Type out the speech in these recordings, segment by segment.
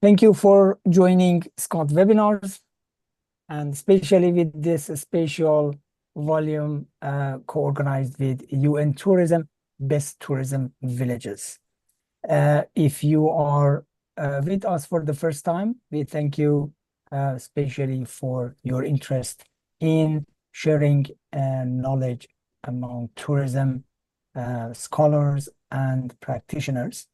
Thank you for joining Scott webinars, and especially with this special volume co-organized with UN Tourism, Best Tourism Villages. If you are with us for the first time, we thank you especially for your interest in sharing knowledge among tourism scholars and practitioners.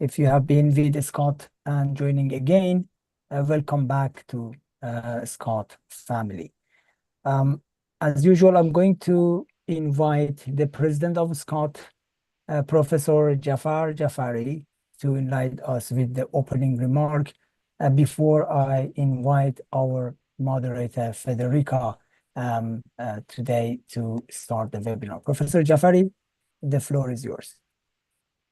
If you have been with Scott and joining again, welcome back to Scott family. As usual, I'm going to invite the president of Scott, Professor Jafar Jafari, to enlighten us with the opening remark before I invite our moderator, Federica, today to start the webinar. Professor Jafari, the floor is yours.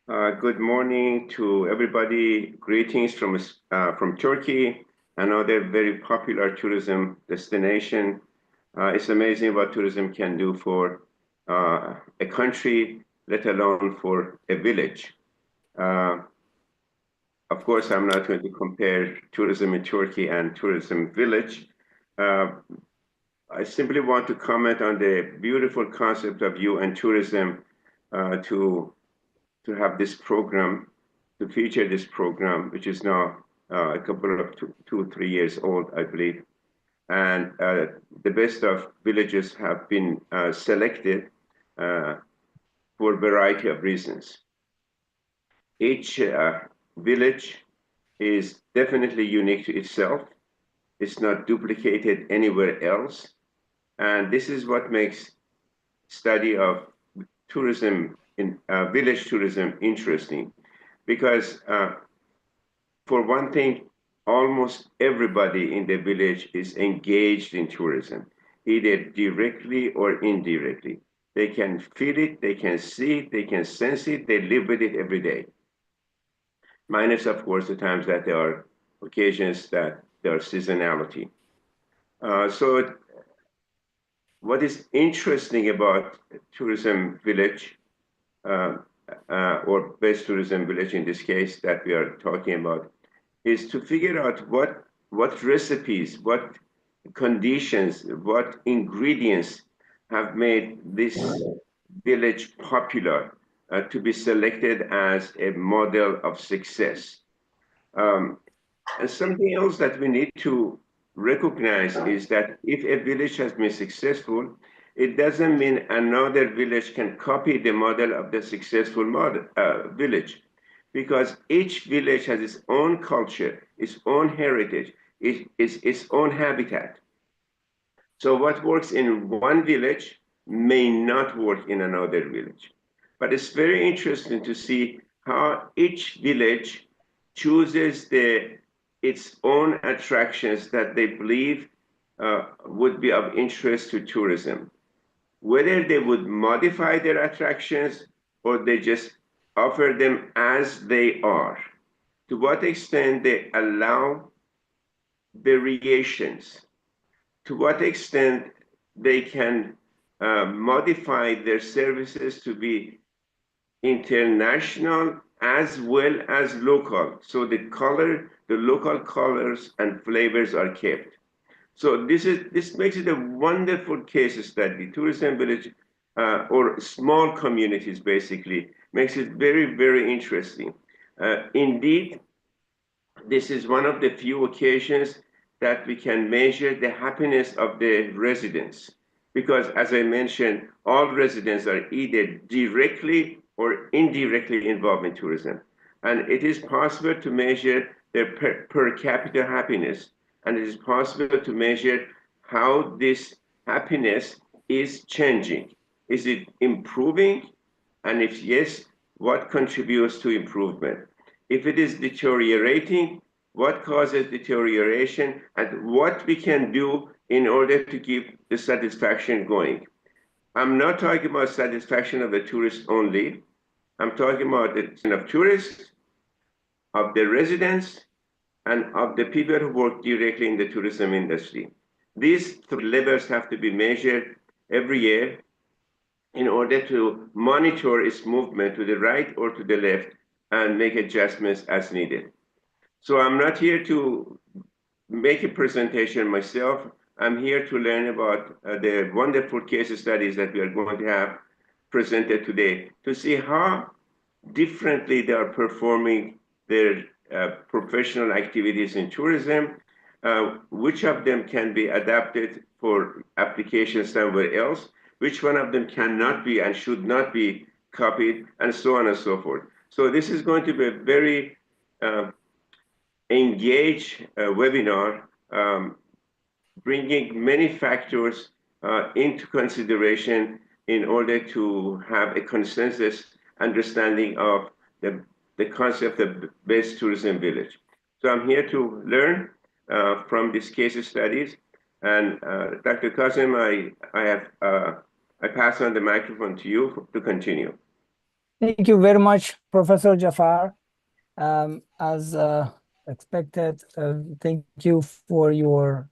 Good morning to everybody. Greetings from Turkey, another very popular tourism destination. It's amazing what tourism can do for a country, let alone for a village. Of course, I'm not going to compare tourism in Turkey and tourism village. I simply want to comment on the beautiful concept of UN tourism to have this program, to feature this program, which is now a couple of two or 3 years old, I believe. And the best of villages have been selected for a variety of reasons. Each village is definitely unique to itself. It's not duplicated anywhere else. And this is what makes study of tourism in village tourism interesting, because for one thing, almost everybody in the village is engaged in tourism, either directly or indirectly. They can feel it, they can see it, they can sense it, they live with it every day. Minus, of course, the times that there are occasions that there are seasonality. So what is interesting about tourism village, or best tourism village in this case that we are talking about, is to figure out what recipes, what conditions, what ingredients have made this village popular to be selected as a model of success. And something else that we need to recognize is that if a village has been successful, it doesn't mean another village can copy the model of the successful village, because each village has its own culture, its own heritage, its own habitat. So what works in one village may not work in another village. But it's very interesting to see how each village chooses its own attractions that they believe would be of interest to tourism. Whether they would modify their attractions or they just offer them as they are. To what extent they allow variations. To what extent they can modify their services to be international as well as local. So the local colors and flavors are kept. So this makes it a wonderful case study. Tourism village or small communities basically makes it very, very interesting. Indeed, this is one of the few occasions that we can measure the happiness of the residents, because as I mentioned, all residents are either directly or indirectly involved in tourism. And it is possible to measure their per capita happiness. And it is possible to measure how this happiness is changing. Is it improving? And if yes, what contributes to improvement? If it is deteriorating, what causes deterioration, and what we can do in order to keep the satisfaction going? I'm not talking about satisfaction of the tourists only. I'm talking about the of tourists, of the residents, and of the people who work directly in the tourism industry. These three levels have to be measured every year in order to monitor its movement to the right or to the left and make adjustments as needed. So I'm not here to make a presentation myself. I'm here to learn about the wonderful case studies that we are going to have presented today to see how differently they are performing their professional activities in tourism, which of them can be adapted for application somewhere else, which one of them cannot be and should not be copied, and so on and so forth. So this is going to be a very engaged webinar, bringing many factors into consideration in order to have a consensus understanding of the concept of best tourism village. So I'm here to learn from these case studies. And Dr. Kazim, I pass on the microphone to you to continue. Thank you very much, Professor Jafar. As expected, thank you for your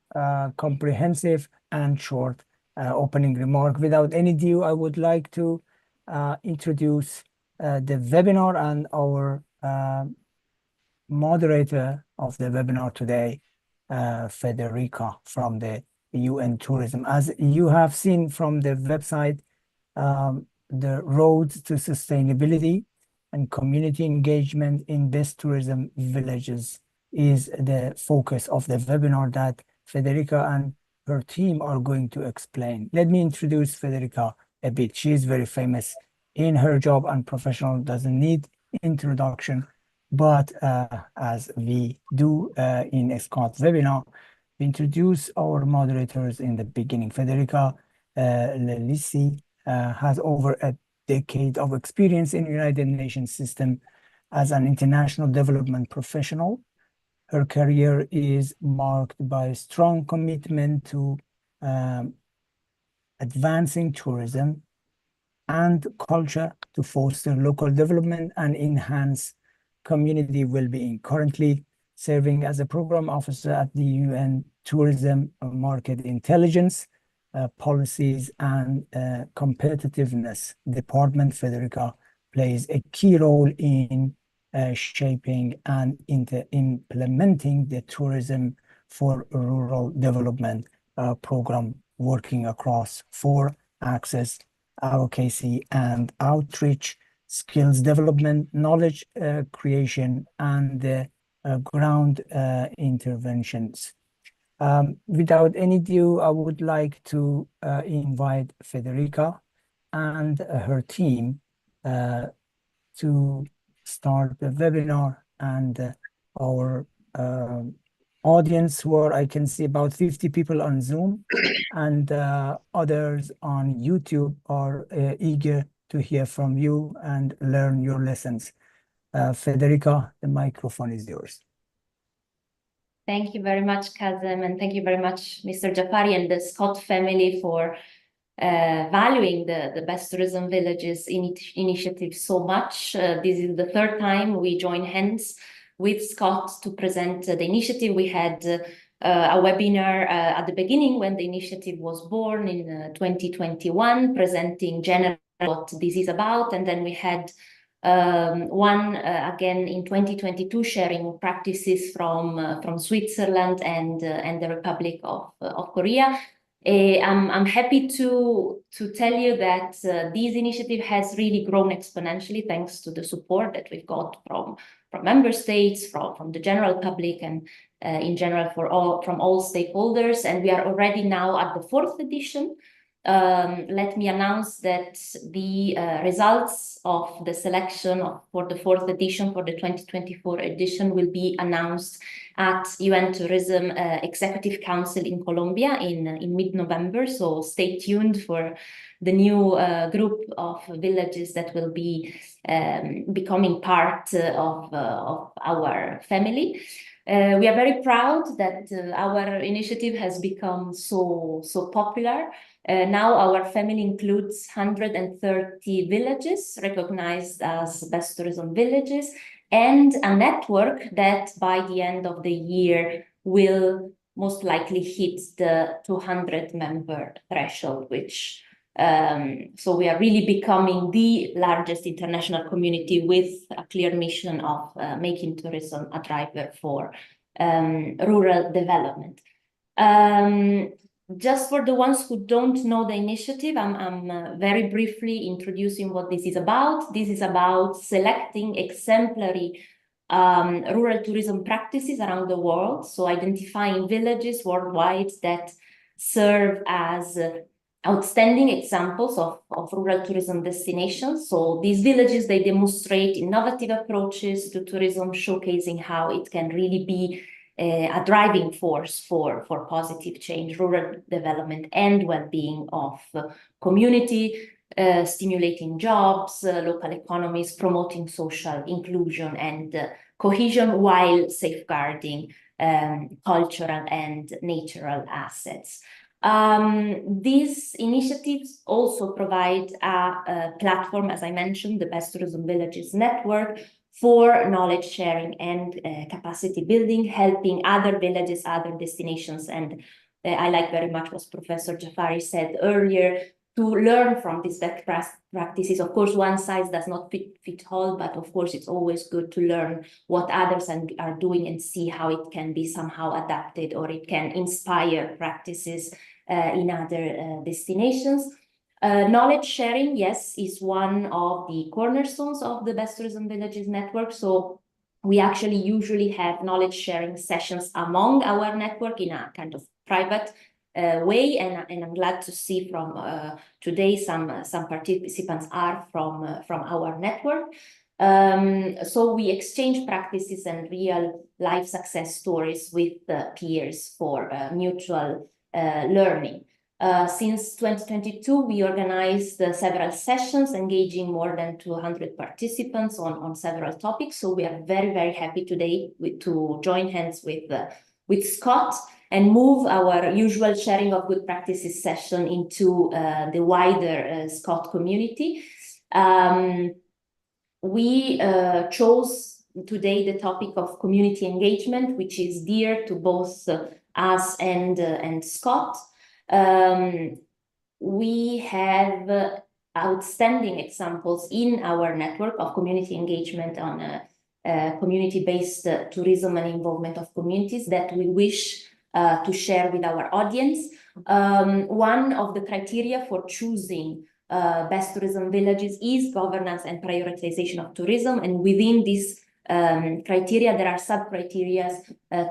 comprehensive and short opening remark. Without any ado, I would like to introduce the webinar and our moderator of the webinar today, Federica from the UN Tourism. As you have seen from the website, the roads to sustainability and community engagement in best tourism villages is the focus of the webinar that Federica and her team are going to explain. Let me introduce Federica a bit. She is very famous in her job and professional, doesn't need introduction, but as we do in a SCOT webinar, we introduce our moderators in the beginning. Federica Lelisi has over a decade of experience in the United Nations system as an international development professional. Her career is marked by a strong commitment to advancing tourism and culture to foster local development and enhance community well-being. Currently serving as a program officer at the UN Tourism Market Intelligence, Policies and Competitiveness Department. Federica plays a key role in shaping and implementing the Tourism for Rural Development program, working across 4 axes: advocacy and outreach, skills development, knowledge creation, and ground interventions. Without any ado, I would like to invite Federica and her team to start the webinar, and our audience, where I can see about 50 people on Zoom and others on YouTube, are eager to hear from you and learn your lessons. Federica, the microphone is yours. Thank you very much, Kazem, and thank you very much, Mr. Jafari and the Scott family for valuing the Best Tourism Villages initiative so much. This is the 3rd time we join hands with Scott to present the initiative. We had a webinar at the beginning when the initiative was born in 2021, presenting generally what this is about, and then we had one again in 2022, sharing practices from Switzerland and the Republic of Korea. I'm happy to tell you that this initiative has really grown exponentially thanks to the support that we've got from member states, from the general public, and in general from all stakeholders. And we are already now at the 4th edition. Let me announce that the results of the selection for the 4th edition, for the 2024 edition, will be announced at UN Tourism Executive Council in Colombia in mid-November. So stay tuned for the new group of villages that will be becoming part of our family. We are very proud that our initiative has become so popular. Now our family includes 130 villages recognized as best tourism villages, and a network that by the end of the year will most likely hit the 200 member threshold, which So we are really becoming the largest international community with a clear mission of making tourism a driver for rural development. Just for the ones who don't know the initiative, I'm very briefly introducing what this is about. This is about selecting exemplary rural tourism practices around the world. So identifying villages worldwide that serve as outstanding examples of rural tourism destinations. So these villages, they demonstrate innovative approaches to tourism, showcasing how it can really be a driving force for positive change, rural development, and well-being of community, stimulating jobs, local economies, promoting social inclusion and cohesion while safeguarding cultural and natural assets. These initiatives also provide a platform, as I mentioned, the Best Tourism Villages Network, for knowledge sharing and capacity building, helping other villages, other destinations. And I like very much what Professor Jafari said earlier, to learn from these best practices. Of course, one size does not fit all, but of course, it's always good to learn what others are doing and see how it can be somehow adapted, or it can inspire practices in other destinations. Knowledge sharing, yes, is one of the cornerstones of the Best Tourism Villages Network. So we actually usually have knowledge sharing sessions among our network in a kind of private way, and I'm glad to see from today some participants are from our network. So we exchange practices and real life success stories with peers for mutual learning. Since 2022, we organized several sessions engaging more than 200 participants on several topics. So we are very, very happy today to join hands with Scott and move our usual sharing of good practices session into the wider Scott community. We chose today the topic of community engagement, which is dear to both us and Scott. We have outstanding examples in our network of community engagement on community-based tourism and involvement of communities that we wish to share with our audience. One of the criteria for choosing best tourism villages is governance and prioritization of tourism, and within this criteria, there are sub-criteria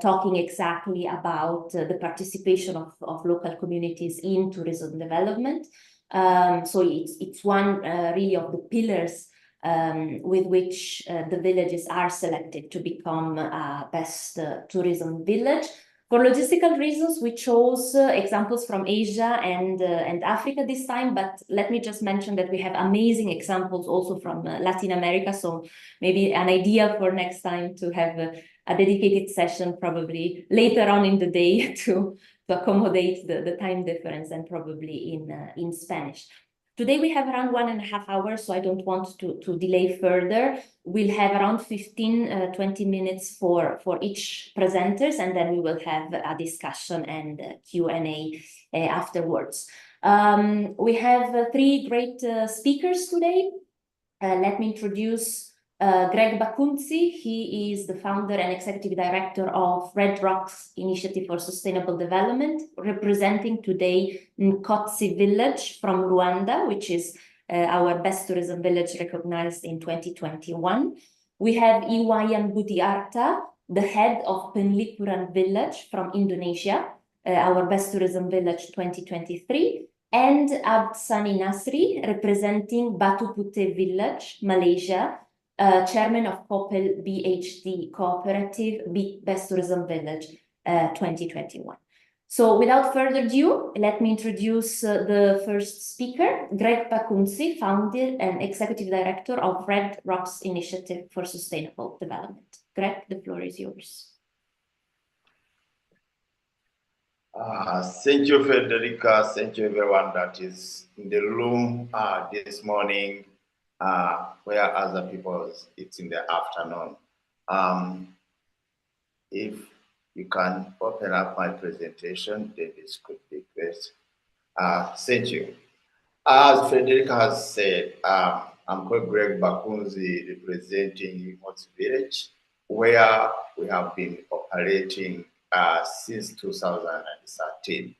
talking exactly about the participation of local communities in tourism development. So it's one really of the pillars with which the villages are selected to become a best tourism village. For logistical reasons, we chose examples from Asia and Africa this time, but let me just mention that we have amazing examples also from Latin America. So maybe an idea for next time to have a dedicated session probably later on in the day to accommodate the time difference, and probably in Spanish. Today we have around 1.5 hours, so I don't want to delay further. We'll have around 15-20 minutes for each presenters, and then we will have a discussion and Q&A afterwards. We have 3 great speakers today. Let me introduce Greg Bakunzi. He is the founder and executive director of Red Rocks Initiative for Sustainable Development, representing today Nkotsi Village from Rwanda, which is our best tourism village recognized in 2021. We have Iwayan Budiarta, the head of Penlipuran Village from Indonesia, our best tourism village 2023. And Abdsani Nasri, representing Batu Putih Village, Malaysia, chairman of Kopel BHD Cooperative Best Tourism Village 2021. So without further ado, let me introduce the first speaker, Greg Bakunzi, founder and executive director of Red Rocks Initiative for Sustainable Development. Greg, the floor is yours. Thank you, Federica. Thank you, everyone that is in the room this morning, where other people, it's in the afternoon. If you can open up my presentation, then this could be great. Thank you. As Frederica has said, I'm called Greg Bakunzi, representing Hotz Village, where we have been operating since 2013.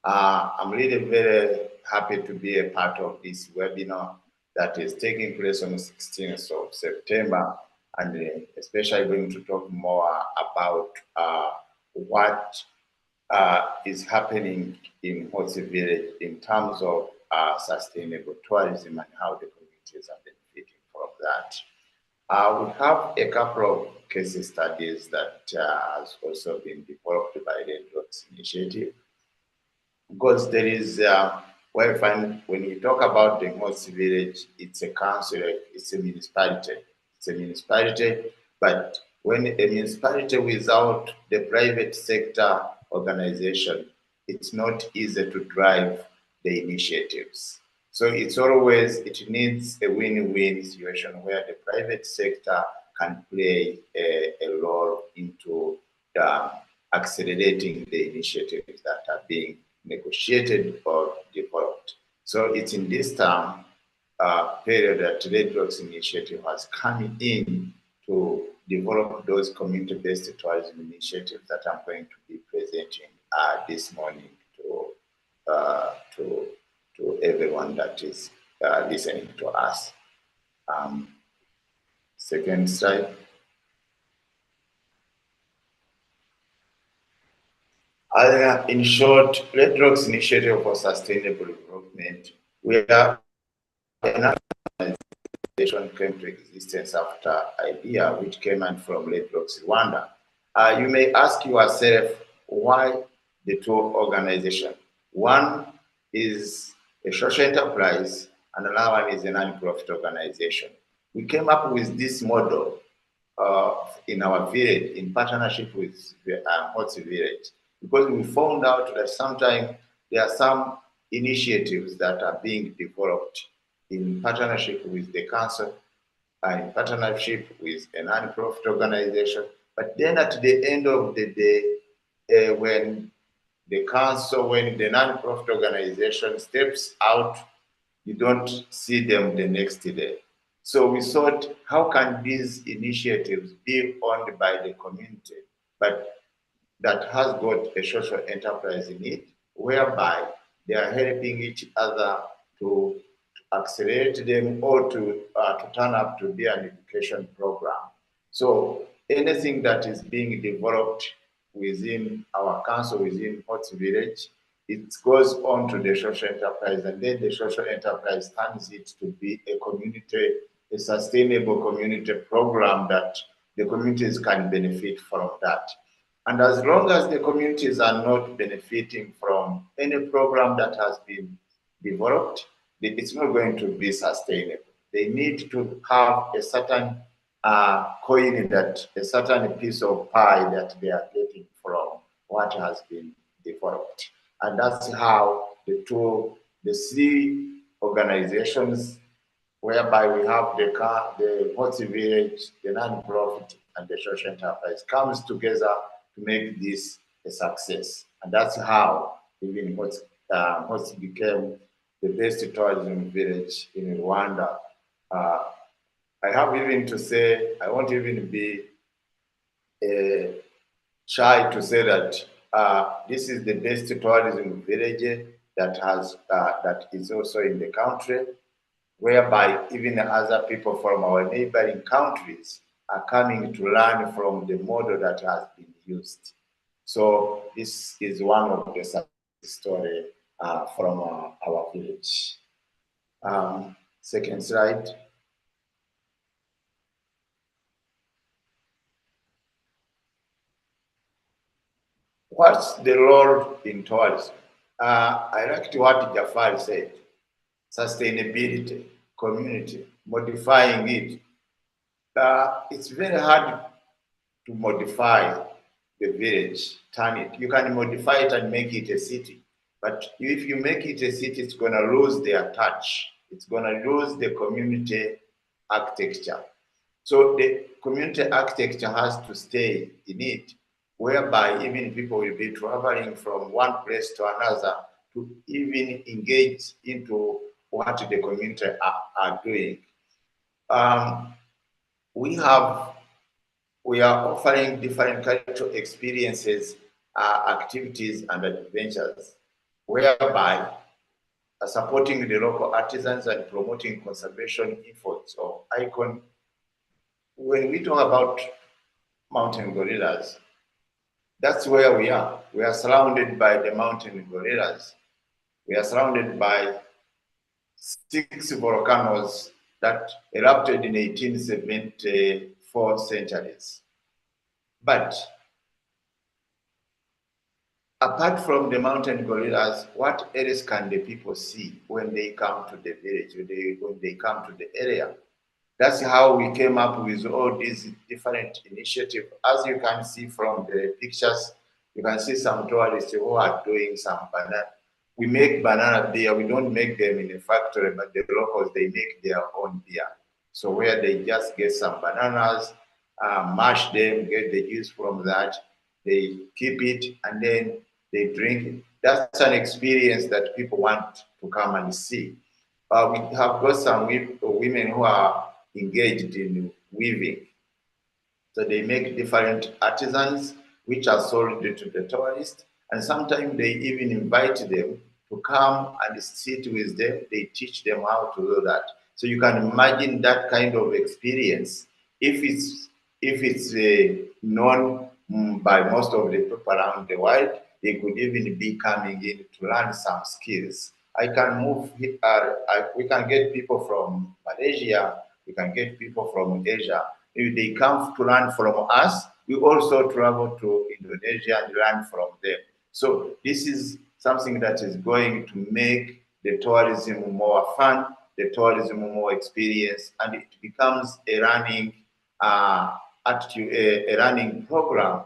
I'm really very happy to be a part of this webinar that is taking place on the 16th of September, and especially going to talk more about what is happening in Hotz Village in terms of sustainable tourism and how the communities are benefiting from that. We have a couple of case studies that has also been developed by the Drugs Initiative, because there is where I find when you talk about the Hotz Village, it's a council, it's a municipality. It's a municipality, but when a municipality without the private sector organization, it's not easy to drive the initiatives. So it's always, it needs a win-win situation where the private sector can play a role into accelerating the initiatives that are being negotiated or developed. So it's in this term period that Red Rocks Initiative has come in to develop those community-based tourism initiatives that I'm going to be presenting this morning to everyone that is listening to us. Second slide. In short, Red Rocks Initiative for Sustainable Development, we are an organization came to existence after IDEA, which came in from Red Rocks, Rwanda. You may ask yourself, why the two organizations? One is a social enterprise, and another one is a non-profit organization. We came up with this model in our village in partnership with Hotz Village, because we found out that sometimes there are some initiatives that are being developed in partnership with the council, in partnership with a non-profit organization. But then at the end of the day, when the council, when the non-profit organization steps out, you don't see them the next day. So we thought, how can these initiatives be owned by the community, but that has got a social enterprise in it, whereby they are helping each other to accelerate them or to turn up to be an education program. So anything that is being developed within our council, within Hotz Village, it goes on to the social enterprise, and then the social enterprise turns it to be a community, a sustainable community program that the communities can benefit from that. And as long as the communities are not benefiting from any program that has been developed, it's not going to be sustainable. They need to have a certain coin, that a certain piece of pie that they are getting from what has been developed. And that's how the three organizations, whereby we have the Hotz Village, the non-profit, and the social enterprise, comes together to make this a success. And that's how even Hotz became the best tourism village in Rwanda. I have even to say, I won't even be shy to say that this is the best tourism village that is also in the country, whereby even other people from our neighboring countries are coming to learn from the model that has been used. So this is one of the success story from our village. Second slide. What's the role in tourism? I liked what Jafar said. Sustainability, community, modifying it. It's very hard to modify the village, turn it. You can modify it and make it a city. But if you make it a city, it's going to lose their touch. It's going to lose the community architecture. So the community architecture has to stay in it, whereby even people will be traveling from one place to another to even engage into what the community are doing. We are offering different cultural experiences, activities, and adventures, whereby supporting the local artisans and promoting conservation efforts of icon. When we talk about mountain gorillas, that's where we are. We are surrounded by the mountain gorillas. We are surrounded by 6 volcanoes that erupted in 1874 centuries. But apart from the mountain gorillas, what else can the people see when they come to the village, when they come to the area? That's how we came up with all these different initiatives. As you can see from the pictures, you can see some tourists who are doing some banana. We make banana beer. We don't make them in a factory, but the locals, they make their own beer. So where they just get some bananas, mash them, get the juice from that, they keep it, and then they drink it. That's an experience that people want to come and see. We have got some women who are engaged in weaving. So they make different artisans which are sold to the tourists, and sometimes they even invite them to come and sit with them. They teach them how to do that. So you can imagine that kind of experience if it's known by most of the people around the world. They could even be coming in to learn some skills. We can get people from Malaysia, we can get people from Asia. If they come to learn from us, we also travel to Indonesia and learn from them. So this is something that is going to make the tourism more fun, the tourism more experience, and it becomes a running a running program,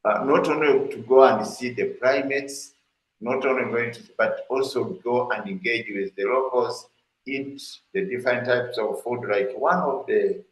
not only to go and see the primates, not only going to, but also go and engage with the locals, eat the different types of food. Like one of the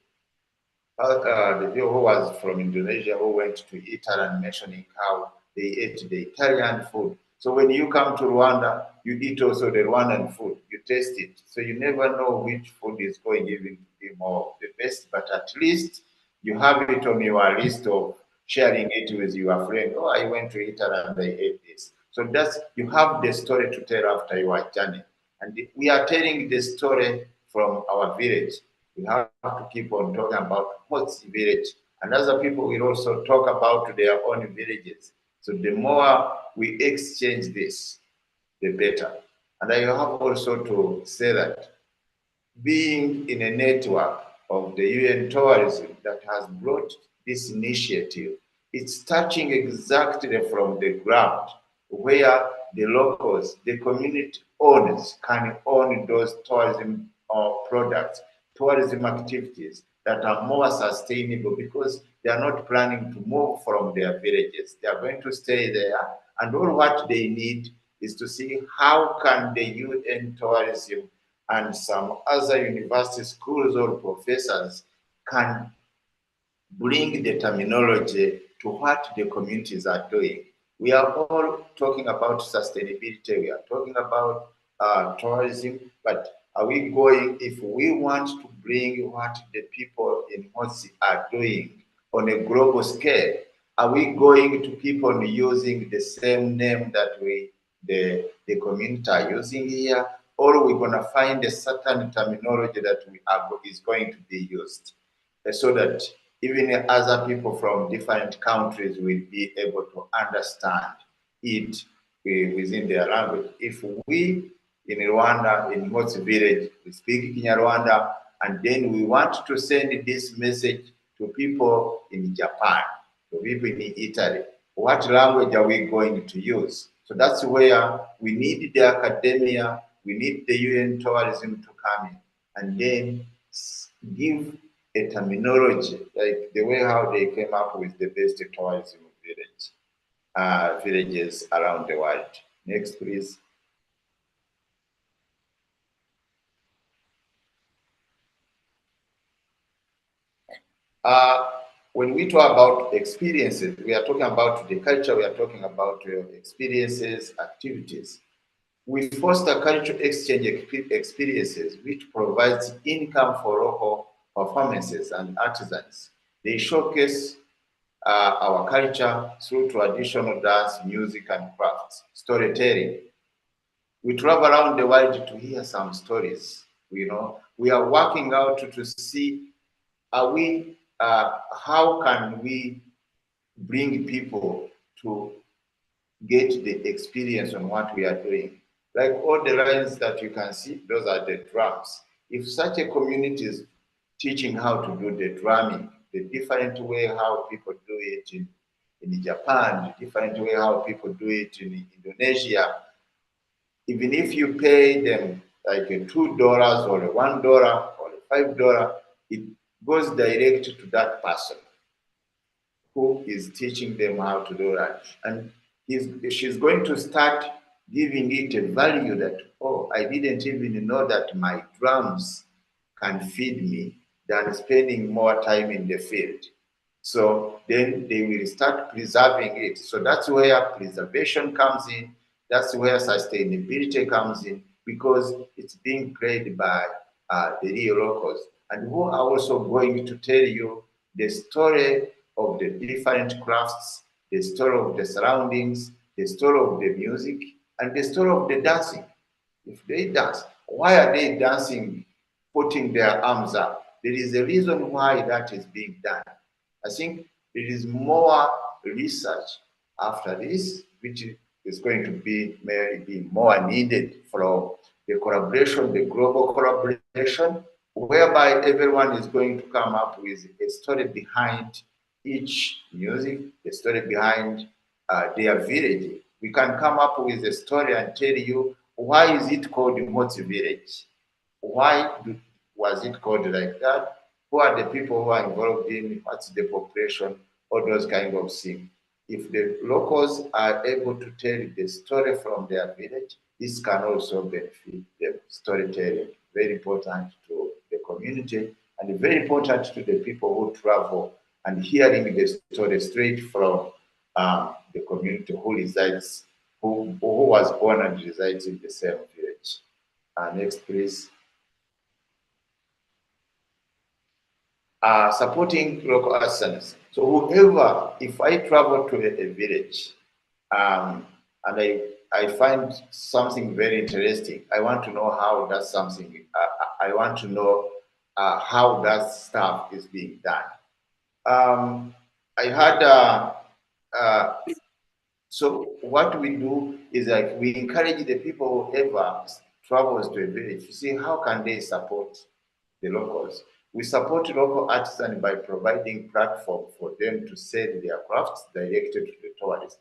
people who was from Indonesia who went to Italy and mentioning how they ate the Italian food. So when you come to Rwanda, you eat also the Rwandan food. You taste it. So you never know which food is going even to be more the best, but at least you have it on your list of sharing it with your friend. Oh, I went to Italy and I ate this. So that's, you have the story to tell after your journey. And we are telling the story from our village. We have to keep on talking about what's the village. And other people will also talk about their own villages. So the more we exchange this, the better. And I have also to say that being in a network of the UN tourism that has brought this initiative, it's touching exactly from the ground where the locals, the community owners can own those tourism products, tourism activities that are more sustainable because they are not planning to move from their villages. They are going to stay there, and all what they need is to see how can the UN tourism and some other university schools or professors can bring the terminology to what the communities are doing. We are all talking about sustainability, we are talking about tourism, but are we going, if we want to bring what the people in Motsi are doing on a global scale, are we going to keep on using the same name that the community are using here, or are we going to find a certain terminology that is going to be used so that even other people from different countries will be able to understand it within their language. If we in Rwanda, in Motsi village, we speak Kinyarwanda, and then we want to send this message to people in Japan, to people in Italy, what language are we going to use? So that's where we need the academia, we need the UN tourism to come in, and then give a terminology, like the way how they came up with the best tourism villages around the world. Next, please. When we talk about experiences, we are talking about the culture, we are talking about experiences, activities. We foster cultural exchange experiences, which provides income for local performances and artisans. They showcase our culture through traditional dance, music, and crafts, storytelling. We travel around the world to hear some stories. You know, we are working out to see how can we bring people to get the experience on what we are doing. Like all the lines that you can see, those are the drums. If such a community is teaching how to do the drumming, the different way how people do it in Japan, the different way how people do it in Indonesia, even if you pay them like a $2 or a $1 or a $5, it goes direct to that person who is teaching them how to do that. And she's going to start giving it a value that, oh, I didn't even know that my drums can feed me, than spending more time in the field. So then they will start preserving it. So that's where preservation comes in. That's where sustainability comes in, because it's being played by the real locals, and who are also going to tell you the story of the different crafts, the story of the surroundings, the story of the music, and the story of the dancing. If they dance, why are they dancing, putting their arms up? There is a reason why that is being done. I think there is more research after this, which is going to be maybe more needed from the collaboration, the global collaboration, whereby everyone is going to come up with a story behind each music, a story behind their village. We can come up with a story and tell you, why is it called Motsi village? Was it called like that? Who are the people who are involved in, what's the population, all those kind of things. If the locals are able to tell the story from their village, this can also benefit them. Storytelling, very important to the community and very important to the people who travel and hearing the story straight from the community who resides, who was born and resides in the same village. Next, please. Supporting local artisans. So whoever, if I travel to a village and I find something very interesting, I want to know how that's something, I want to know how that stuff is being done. I had, so what we do is like we encourage the people whoever travels to a village to see how can they support the locals. We support local artisans by providing platform for them to sell their crafts directed to the tourists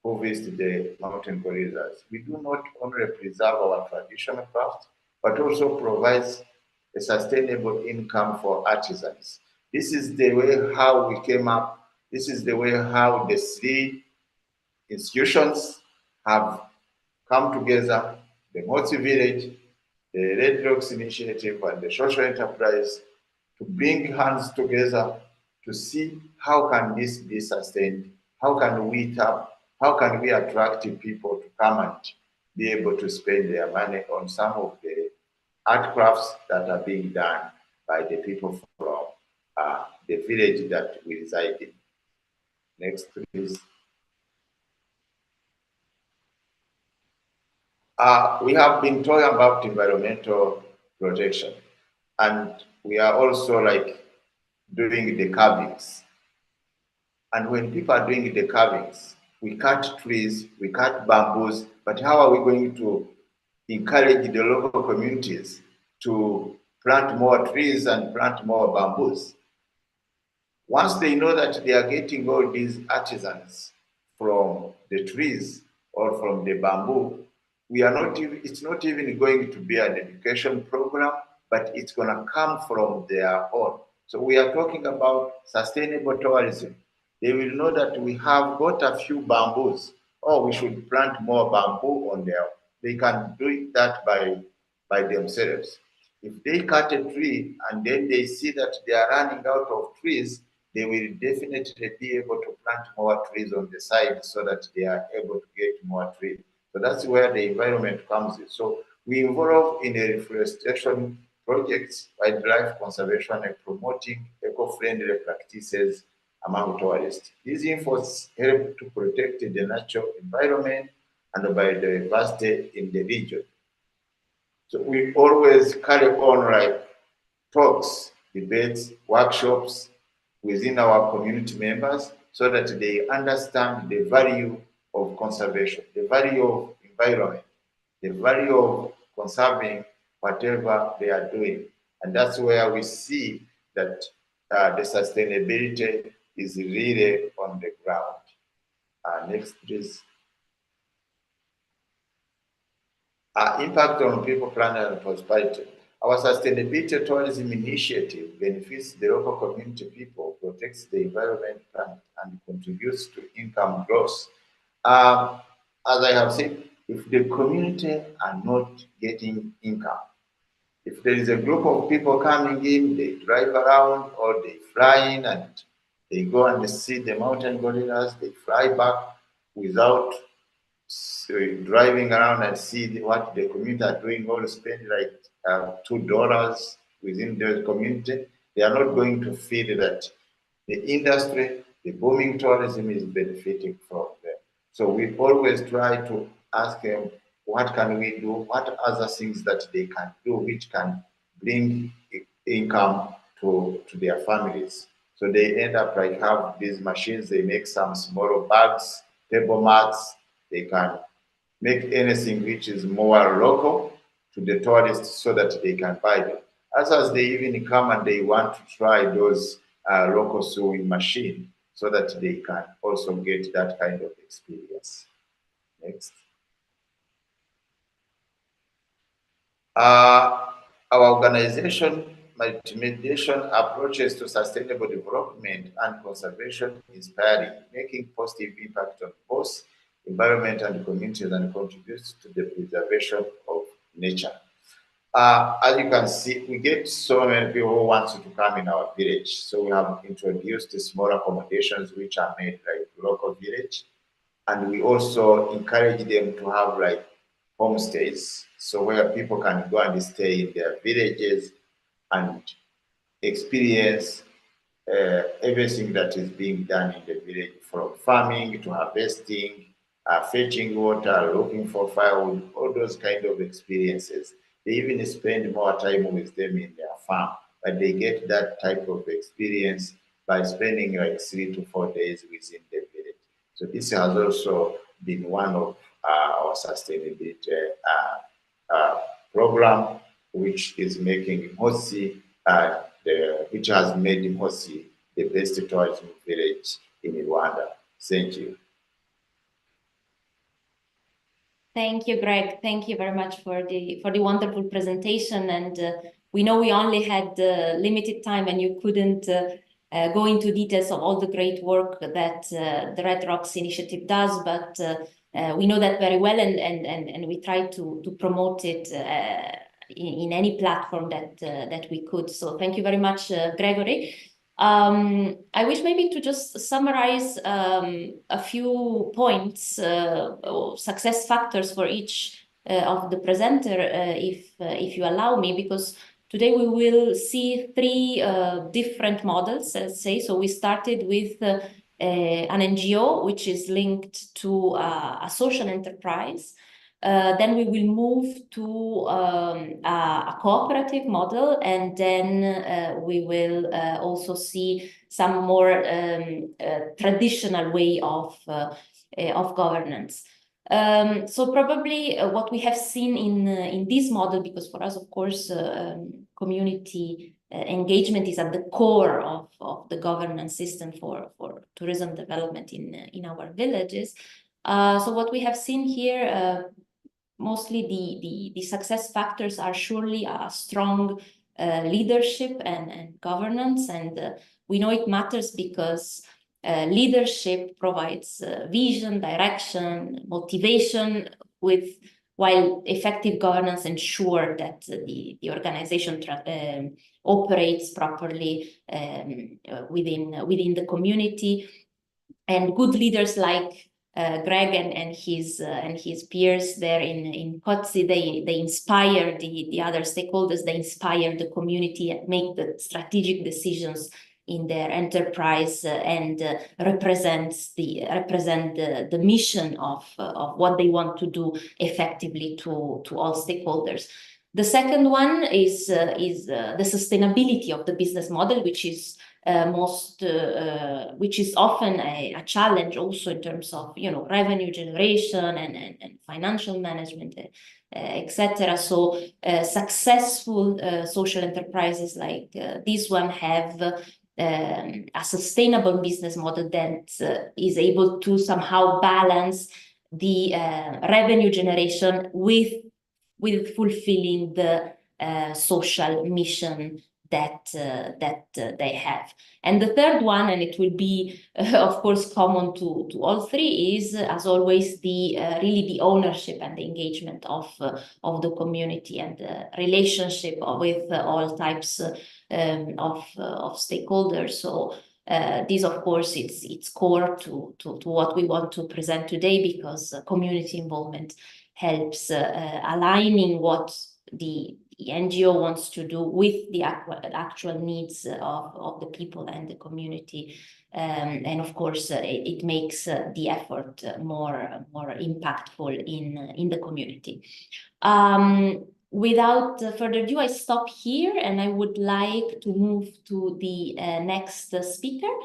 who visit the mountain gorillas. We do not only preserve our traditional crafts, but also provides a sustainable income for artisans. This is the way how we came up. This is the way how the three institutions have come together, the Motsi Village, the Red Rocks Initiative, and the social enterprise, to bring hands together to see how can this be sustained, how can we tap, how can we attract people to come and be able to spend their money on some of the art crafts that are being done by the people from the village that we reside in. Next, please. We have been talking about environmental protection, and we are also like doing the carvings. And when people are doing the carvings, we cut trees, we cut bamboos, but how are we going to encourage the local communities to plant more trees and plant more bamboos? Once they know that they are getting all these artisans from the trees or from the bamboo, it's not even going to be an education program, but it's going to come from their own. So we are talking about sustainable tourism. They will know that we have got a few bamboos. Oh, we should plant more bamboo on there. They can do that by themselves. If they cut a tree and then they see that they are running out of trees, they will definitely be able to plant more trees on the side so that they are able to get more trees. So that's where the environment comes in. So we involve in the reforestation projects, wildlife conservation, and promoting eco-friendly practices among tourists. These efforts help to protect the natural environment and biodiversity in the region. So we always carry on like talks, debates, workshops within our community members so that they understand the value of conservation, the value of environment, the value of conserving whatever they are doing. And that's where we see that the sustainability is really on the ground. Next, please. Impact on people, planet, and prosperity. Our sustainability tourism initiative benefits the local community people, protects the environment, planet, and contributes to income growth. As I have said, if the community are not getting income, if there is a group of people coming in, they drive around or they fly in and they go and see the mountain gorillas, they fly back without driving around and see what the community are doing, or spend like $2 within the community, they are not going to feel that the industry, the booming tourism is benefiting from them. So we always try to ask them, what can we do? What other things that they can do which can bring income to their families? So they end up like have these machines, they make some smaller bags, table mats, they can make anything which is more local to the tourists so that they can buy them. As they even come and they want to try those local sewing machine so that they can also get that kind of experience. Next. Our organization multimediation approaches to sustainable development and conservation inspiring, making positive impact on both environment and communities and contributes to the preservation of nature. As you can see, we get so many people who want to come in our village. So we have introduced the small accommodations which are made like local village. And we also encourage them to have like homestays. So where people can go and stay in their villages and experience everything that is being done in the village, from farming to harvesting, fetching water, looking for firewood, all those kind of experiences. They even spend more time with them in their farm, but they get that type of experience by spending like 3 to 4 days within the village. So this has also been one of our sustainability program, which is making Mhosi, which has made Mhosi the best tourism village in Rwanda. Thank you. Thank you, Greg. Thank you very much for the wonderful presentation. And we know we only had limited time, and you couldn't go into details of all the great work that the Red Rocks Initiative does, but we know that very well, and we try to promote it in any platform that we could. So thank you very much, Gregory. I wish maybe to just summarize a few points, or success factors for each of the presenter, if you allow me, because today we will see 3 different models, let's say. So we started with an NGO, which is linked to a social enterprise. Then we will move to a cooperative model, and then we will also see some more traditional way of governance. So probably what we have seen in this model, because for us, of course, community engagement is at the core of the governance system for tourism development in our villages. So what we have seen here, mostly the success factors are surely a strong leadership and governance, and we know it matters because leadership provides vision, direction, motivation, while effective governance ensure that the organization operates properly within the community. And good leaders like Greg and his peers there in Kotsi, they inspire the other stakeholders, they inspire the community and make the strategic decisions in their enterprise and represent the mission of what they want to do effectively to all stakeholders. The second one is the sustainability of the business model, which is which is often a challenge also in terms of revenue generation and financial management, etc. So successful social enterprises like this one have a sustainable business model that is able to somehow balance the revenue generation with fulfilling the social mission that they have. And the third one, and it will be of course common to all three, is as always the really the ownership and the engagement of the community and the relationship with all types of stakeholders. So this, of course, it's core to what we want to present today, because community involvement helps aligning what the NGO wants to do with the actual needs of the people and the community. And of course, it makes the effort more impactful in the community. Without further ado, I stop here and I would like to move to the next speaker.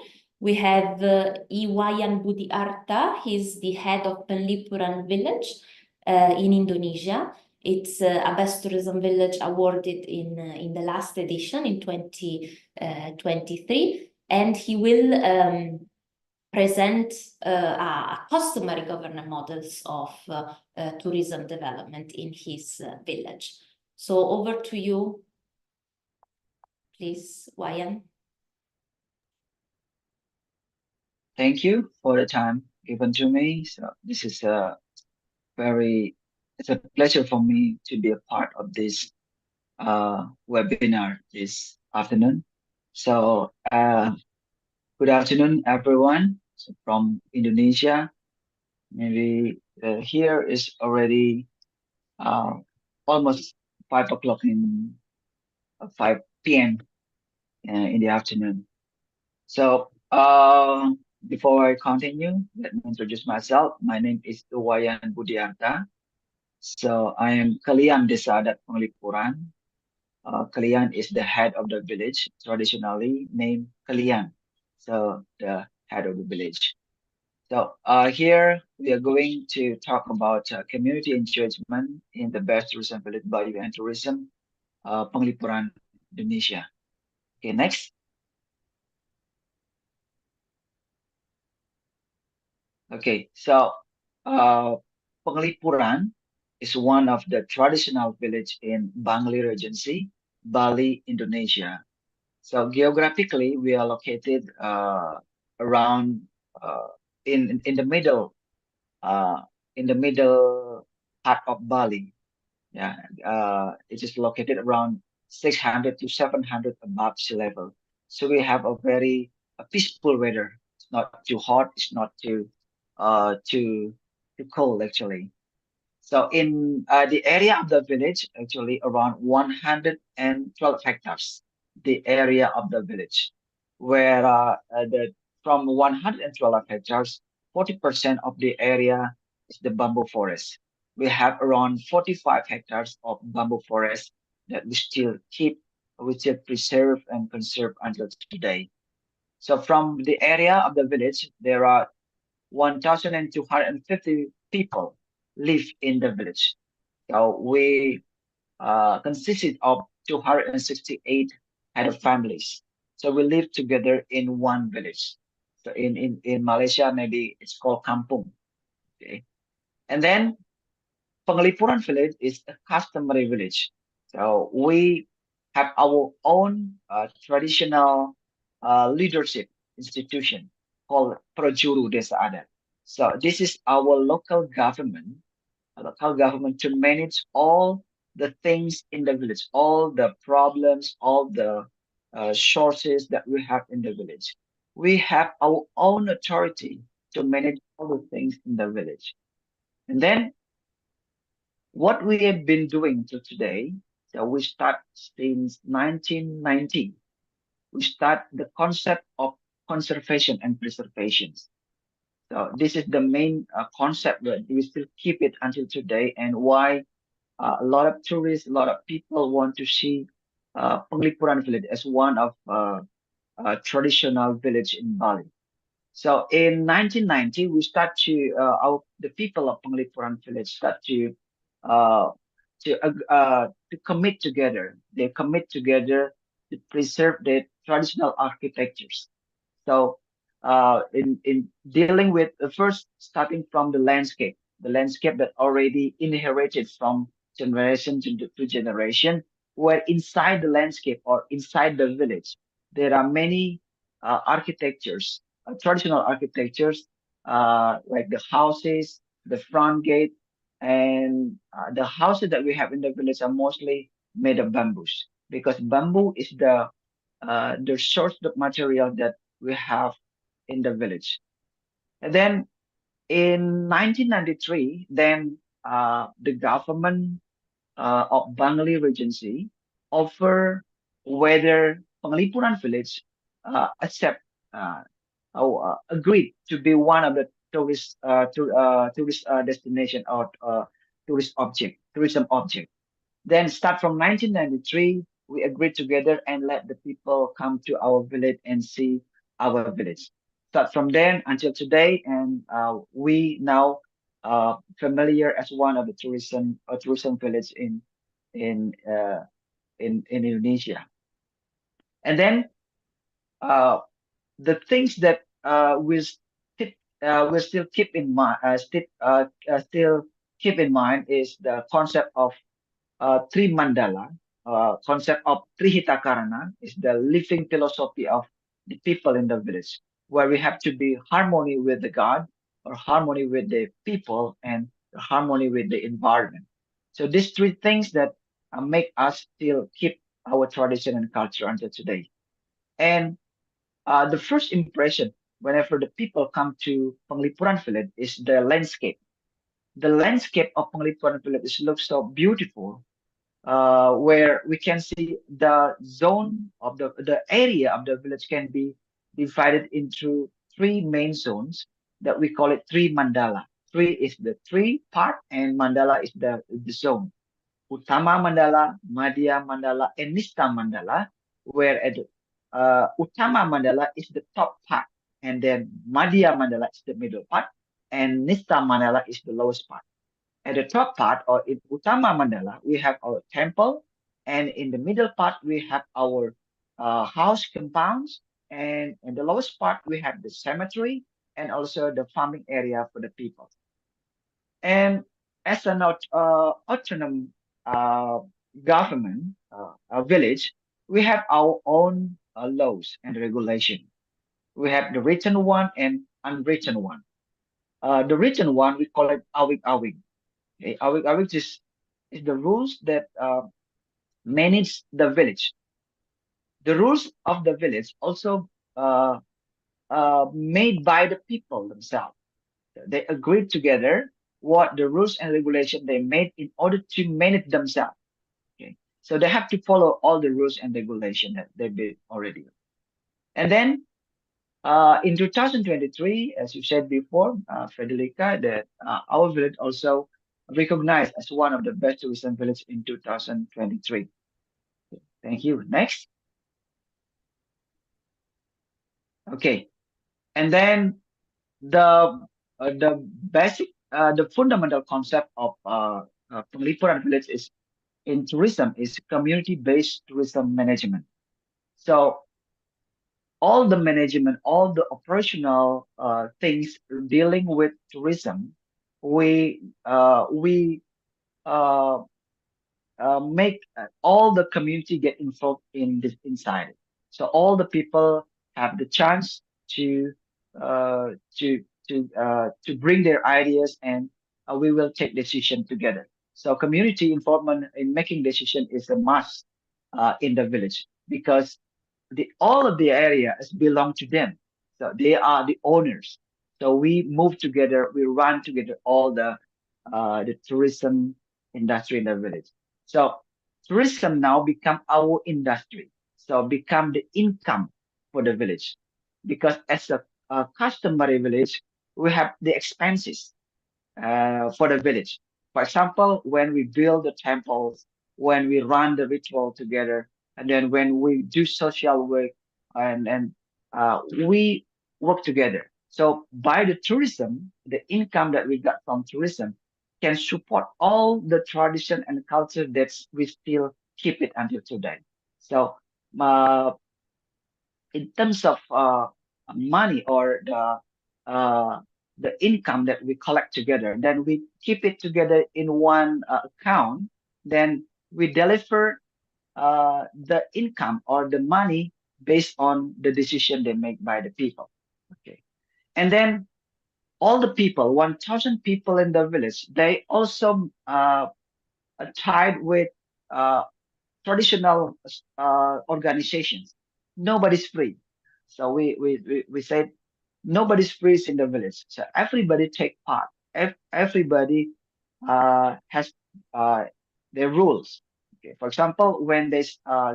We have Iwayan Budi Arta. He's the head of Penglipuran village in Indonesia. It's a best tourism village awarded in the last edition in 2023, and he will present customary governance models of tourism development in his village. So over to you, please, Wayan. Thank you for the time given to me. So this is it's a pleasure for me to be a part of this webinar this afternoon. So good afternoon, everyone. So from Indonesia, maybe here is already almost 5 o'clock in 5 p.m. In the afternoon. So before I continue, let me introduce myself. My name is Iwayan Budiarta. So I am Kalian Desa Adat Penglipuran. Kalian is the head of the village, traditionally named Kalian. So the head of the village. So here we are going to talk about community engagement in the best tourism village by UN Tourism, Penglipuran, Indonesia. Okay, next. Okay, so Penglipuran is one of the traditional village in Bangli Regency, Bali, Indonesia. So geographically, we are located around in the middle part of Bali. Yeah, it is located around 600 to 700 above sea level. So we have a very peaceful weather. It's not too hot. It's not too cold actually. So in the area of the village, actually around 112 hectares, the area of the village, where from 112 hectares, 40% of the area is the bamboo forest. We have around 45 hectares of bamboo forest that we still preserve and conserve until today. So from the area of the village, there are 1,250 people live in the village. So we consisted of 268 head of families. So we live together in one village. So in Malaysia, maybe it's called kampung. Okay. And then Penglipuran village is a customary village. So we have our own traditional leadership institution called Prajuru Desa Adat. So this is our local government to manage all the things in the village, all the problems, all the sources that we have in the village. We have our own authority to manage all the things in the village. And then what we have been doing till today, so we start since 1990. We start the concept of conservation and preservation. So this is the main concept that we still keep it until today, and why a lot of tourists, a lot of people want to see Penglipuran village as one of traditional village in Bali. So in 1990, we start to the people of Penglipuran village start uh, to commit together. They commit together to preserve their traditional architectures. So in dealing with first starting from the landscape that already inherited from generation to generation, where inside the landscape or inside the village, there are many architectures, traditional architectures, like the houses, the front gate, and the houses that we have in the village are mostly made of bamboos, because bamboo is the source of material that we have in the village. And then in 1993, then the government of Bangli Regency offer whether Penglipuran village accept agreed to be one of the tourist destination or tourism object. Then start from 1993, we agreed together and let the people come to our village and see our village. Start from then until today, and we now familiar as one of the tourism village in uh, in Indonesia. And then uh, the things that we still keep in mind, still keep in mind is the concept of Tri Mandala, concept of Trihita Karana is the living philosophy of the people in the village, where we have to be harmony with the God, or harmony with the people, and harmony with the environment. So these three things that make us still keep our tradition and culture until today. And the first impression whenever the people come to Penglipuran village is the landscape. The landscape of Penglipuran village looks so beautiful, where we can see the zone of the area of the village can be divided into three main zones that we call it three mandala. Three is the tree part, and mandala is the zone. Utama mandala, Madhya mandala, and Nista mandala, where at Utama mandala is the top part, and then Madhya mandala is the middle part, and Nista mandala is the lowest part. At the top part, or in Utama Mandala, we have our temple, and in the middle part, we have our house compounds, and in the lowest part, we have the cemetery and also the farming area for the people. And as an autonomous uh, government, a village, we have our own laws and regulation. We have the written one and unwritten one. The written one, we call it awik awik. Okay, awik is the rules that manage the village. The rules of the village also made by the people themselves. They agreed together what the rules and regulation they made in order to manage themselves. Okay, so they have to follow all the rules and regulation that they made already. And then in 2023, as you said before, Federica, that our village also recognized as one of the best tourism village in 2023. Thank you. Next. Okay. And then the basic, the fundamental concept of Penglipuran village is in tourism is community-based tourism management. So all the management, all the operational things dealing with tourism, we uh, make all the community get involved in this inside. So all the people have the chance to uh, to to bring their ideas, and we will take decision together. So community involvement in making decision is a must in the village, because all of the areas belong to them. So they are the owners. So we move together, we run together all the tourism industry in the village. So tourism now become our industry. So become the income for the village. Because as a customary village, we have the expenses for the village. For example, when we build the temples, when we run the ritual together, and then when we do social work, and we work together. So by the tourism, the income that we got from tourism can support all the tradition and culture that we still keep it until today. So uh, in terms of money or uh, the income that we collect together, then we keep it together in one account. Then we deliver the income or the money based on the decision they make by the people. Okay, and then all the people, 1,000 people in the village, they also are tied with uh, traditional organizations. Nobody's free. So we said nobody's free in the village. So everybody take part. Everybody has uh, their rules. Okay. For example, when they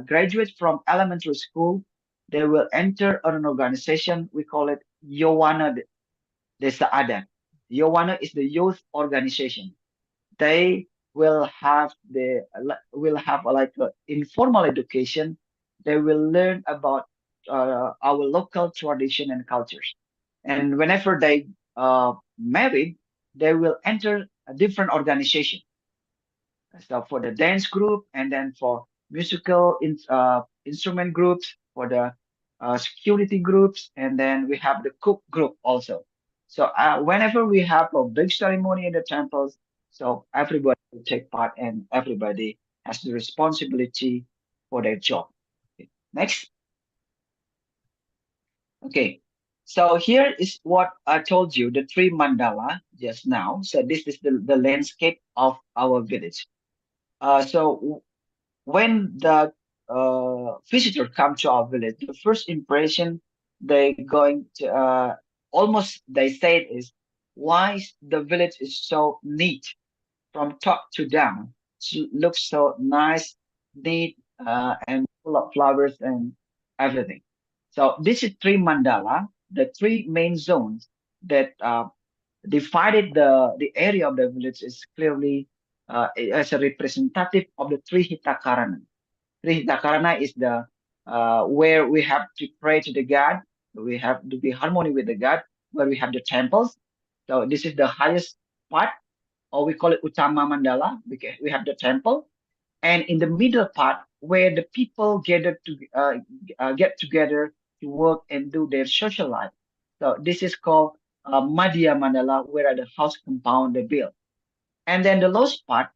graduate from elementary school, they will enter an organization. We call it Yowana Desa Adat. Yowana is the youth organization. They will have like a informal education. They will learn about our local tradition and cultures. And whenever they married, they will enter a different organization. So for the dance group, and then for musical instrument groups, for the security groups, and then we have the cook group also. So whenever we have a big ceremony in the temples, so everybody will take part and everybody has the responsibility for their job. Okay. Next. Okay. So here is what I told you, the three mandala just now. So this is the landscape of our village. So when the visitor come to our village, the first impression they going to almost they say is, why the village is so neat from top to down. It looks so nice, neat, and full of flowers and everything. So this is three mandala, the three main zones that divided the area of the village is clearly as a representative of the three hitakarana. Three hitakarana is the where we have to pray to the god, we have to be harmony with the god, where we have the temples. So this is the highest part, or we call it Utama Mandala, because we have the temple, and in the middle part where the people gather to get together to work and do their social life. So this is called Madhya Mandala, where are the house compound they build. And then the last part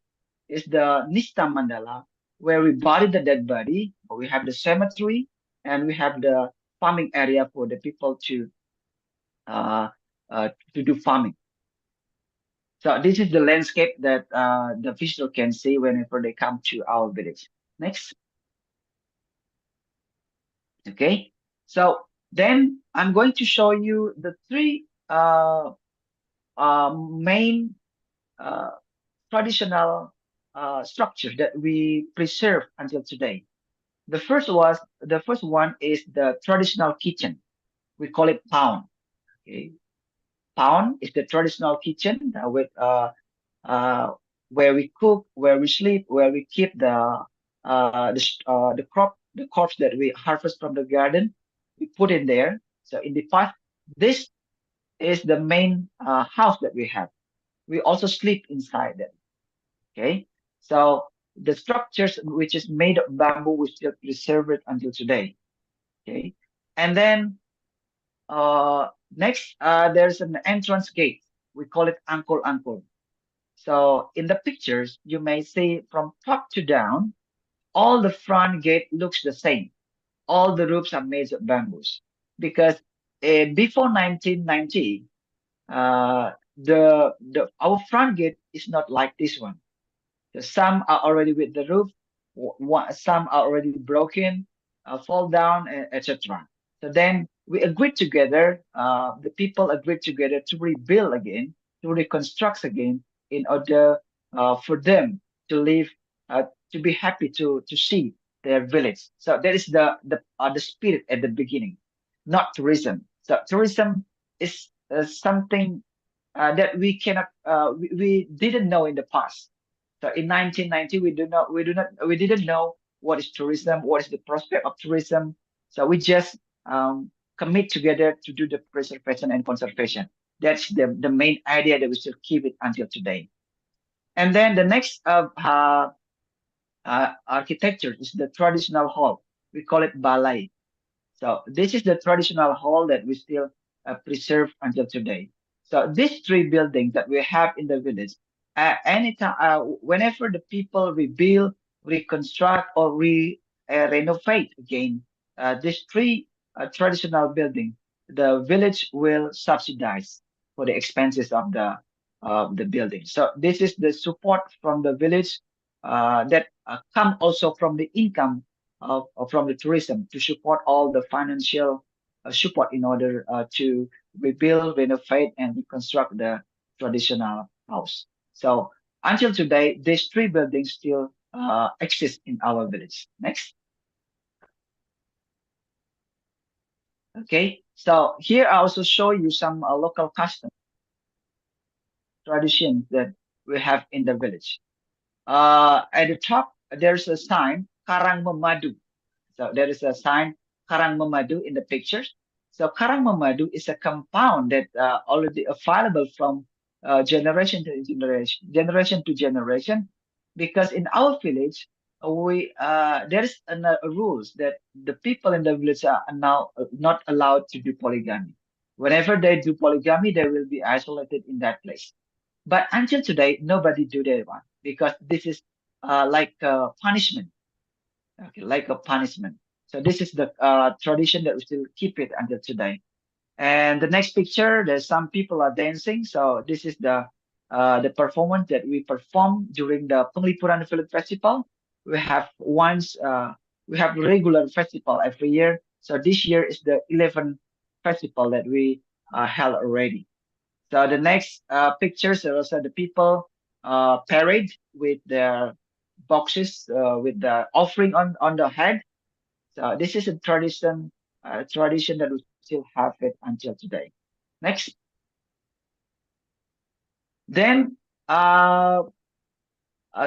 is the Nista Mandala, where we bury the dead body. We have the cemetery, and we have the farming area for the people uh, to do farming. So this is the landscape that the visitor can see whenever they come to our village. Next. Okay. So then I'm going to show you the three main uh, traditional structures that we preserve until today. The first one is the traditional kitchen. We call it pound. Okay. Pound is the traditional kitchen with uh, where we cook, where we sleep, where we keep the crops that we harvest from the garden. We put in there. So in the past, this is the main house that we have. We also sleep inside them. Okay, so the structures which is made of bamboo, we still preserve it until today. Okay, and then next there's an entrance gate. We call it angkor angkor. So in the pictures, you may see from top to down, all the front gate looks the same. All the roofs are made of bamboos because before 1990, the our front gate is not like this one. So some are already with the roof, some are already broken, fall down, etc. So then we agreed together, the people agreed together to rebuild again, to reconstruct again, in order for them to live, to be happy to see their village. So that is the spirit at the beginning, not tourism. So tourism is something that we didn't know in the past. So in 1990, we didn't know what is tourism, what is the prospect of tourism. So we just commit together to do the preservation and conservation. That's the main idea that we still keep it until today. And then the next architecture is the traditional hall. We call it balai. So this is the traditional hall that we still preserve until today. So these three buildings that we have in the village, anytime, whenever the people rebuild, reconstruct, or renovate again, these three traditional buildings, the village will subsidize for the expenses of the building. So this is the support from the village that come also from the income from the tourism to support all the financial support in order to rebuild, renovate, and reconstruct the traditional house. So until today, these three buildings still exist in our village. Next. Okay, so here I also show you some local customs, traditions that we have in the village. At the top, there's a sign, Karang Memadu. So there is a sign Karang Memadu in the pictures. So Karang Memadu is a compound that already available from generation to generation, because in our village we there is rules that the people in the village are now not allowed to do polygamy. Whenever they do polygamy, they will be isolated in that place. But until today, nobody do that one because this is like a punishment. Okay, like a punishment. So this is the tradition that we still keep it until today. And the next picture, there's some people are dancing. So this is the performance that we perform during the Penglipuran Film Festival. We have we have regular festival every year. So this year is the 11th festival that we held already. So the next pictures are also the people parade with their boxes with the offering on the head. So this is a tradition that we still have it until today. Next. Then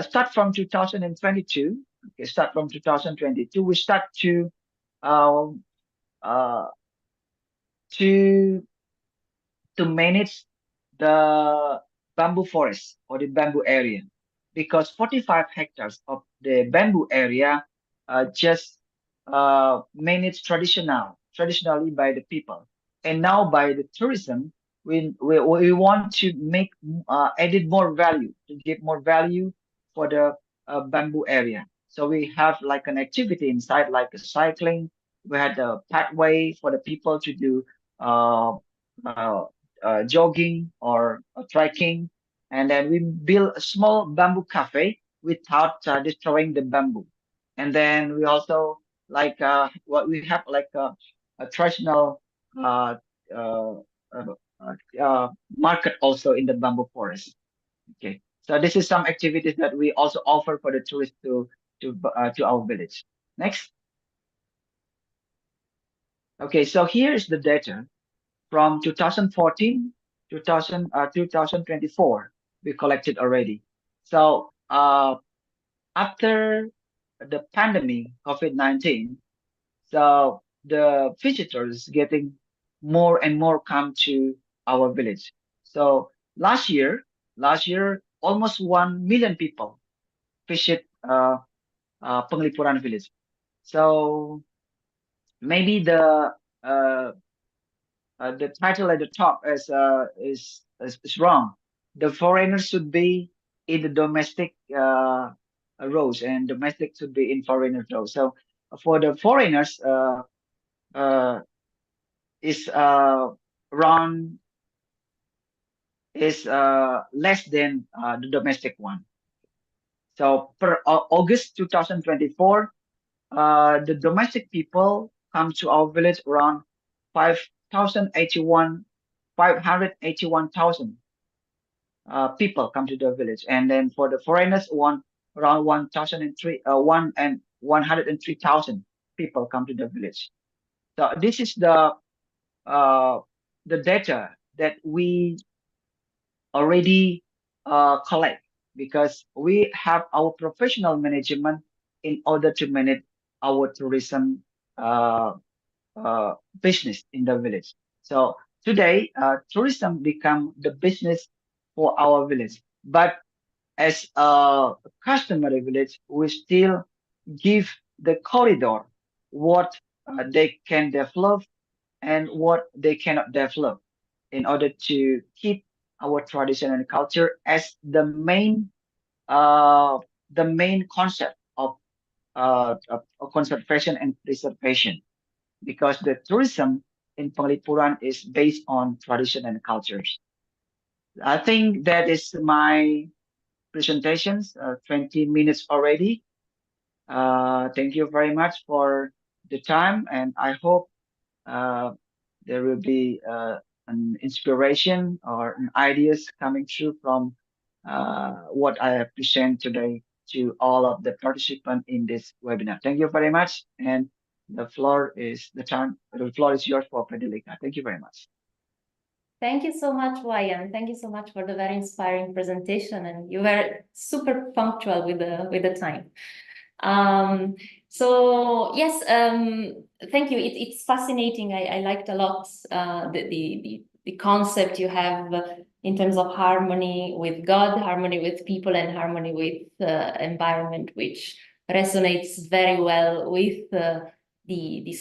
start from 2022. Okay, start from 2022. We start um, uh, to to manage the bamboo forest or the bamboo area, because 45 hectares of the bamboo area just managed traditionally by the people, and now by the tourism we want to make added more value, to give more value for the bamboo area. So we have like an activity inside, like a cycling. We had a pathway for the people to do uh, uh, jogging or trekking, and then we build a small bamboo cafe without destroying the bamboo. And then we also like what we have like a traditional uh, uh, uh, market also in the bamboo forest. Okay, so this is some activities that we also offer for the tourists to our village. Next. Okay, so here is the data from 2014 2024 we collected already. So after the pandemic COVID-19, so the visitors getting more and more come to our village. So last year almost 1 million people visit Penglipuran village. So maybe uh, the title at the top is wrong. The foreigners should be in the domestic rows, and domestic should be in foreigner rows. So for the foreigners, uh, is around is less than the domestic one. So per August 2024, the domestic people come to our village around 581,000 people come to the village, and then for the foreigners, around 103,000 people come to the village. So this is the data that we already collect, because we have our professional management in order to manage our tourism business in the village. So today, tourism become the business for our village. But as a customary village, we still give the corridor what they can develop and what they cannot develop, in order to keep our tradition and culture as the main concept of conservation and preservation, because the tourism in Penglipuran is based on tradition and cultures. I think that is my presentations, 20 minutes already. Thank you very much for the time, and I hope there will be an inspiration or an ideas coming through from what I have presented today to all of the participants in this webinar. Thank you very much, and the floor is yours for Federica. Thank you very much. Thank you so much, Wayan. Thank you so much for the very inspiring presentation, and you were super punctual with the time. So yes, thank you. It's fascinating. I liked a lot the concept you have in terms of harmony with God, harmony with people, and harmony with environment, which resonates very well with the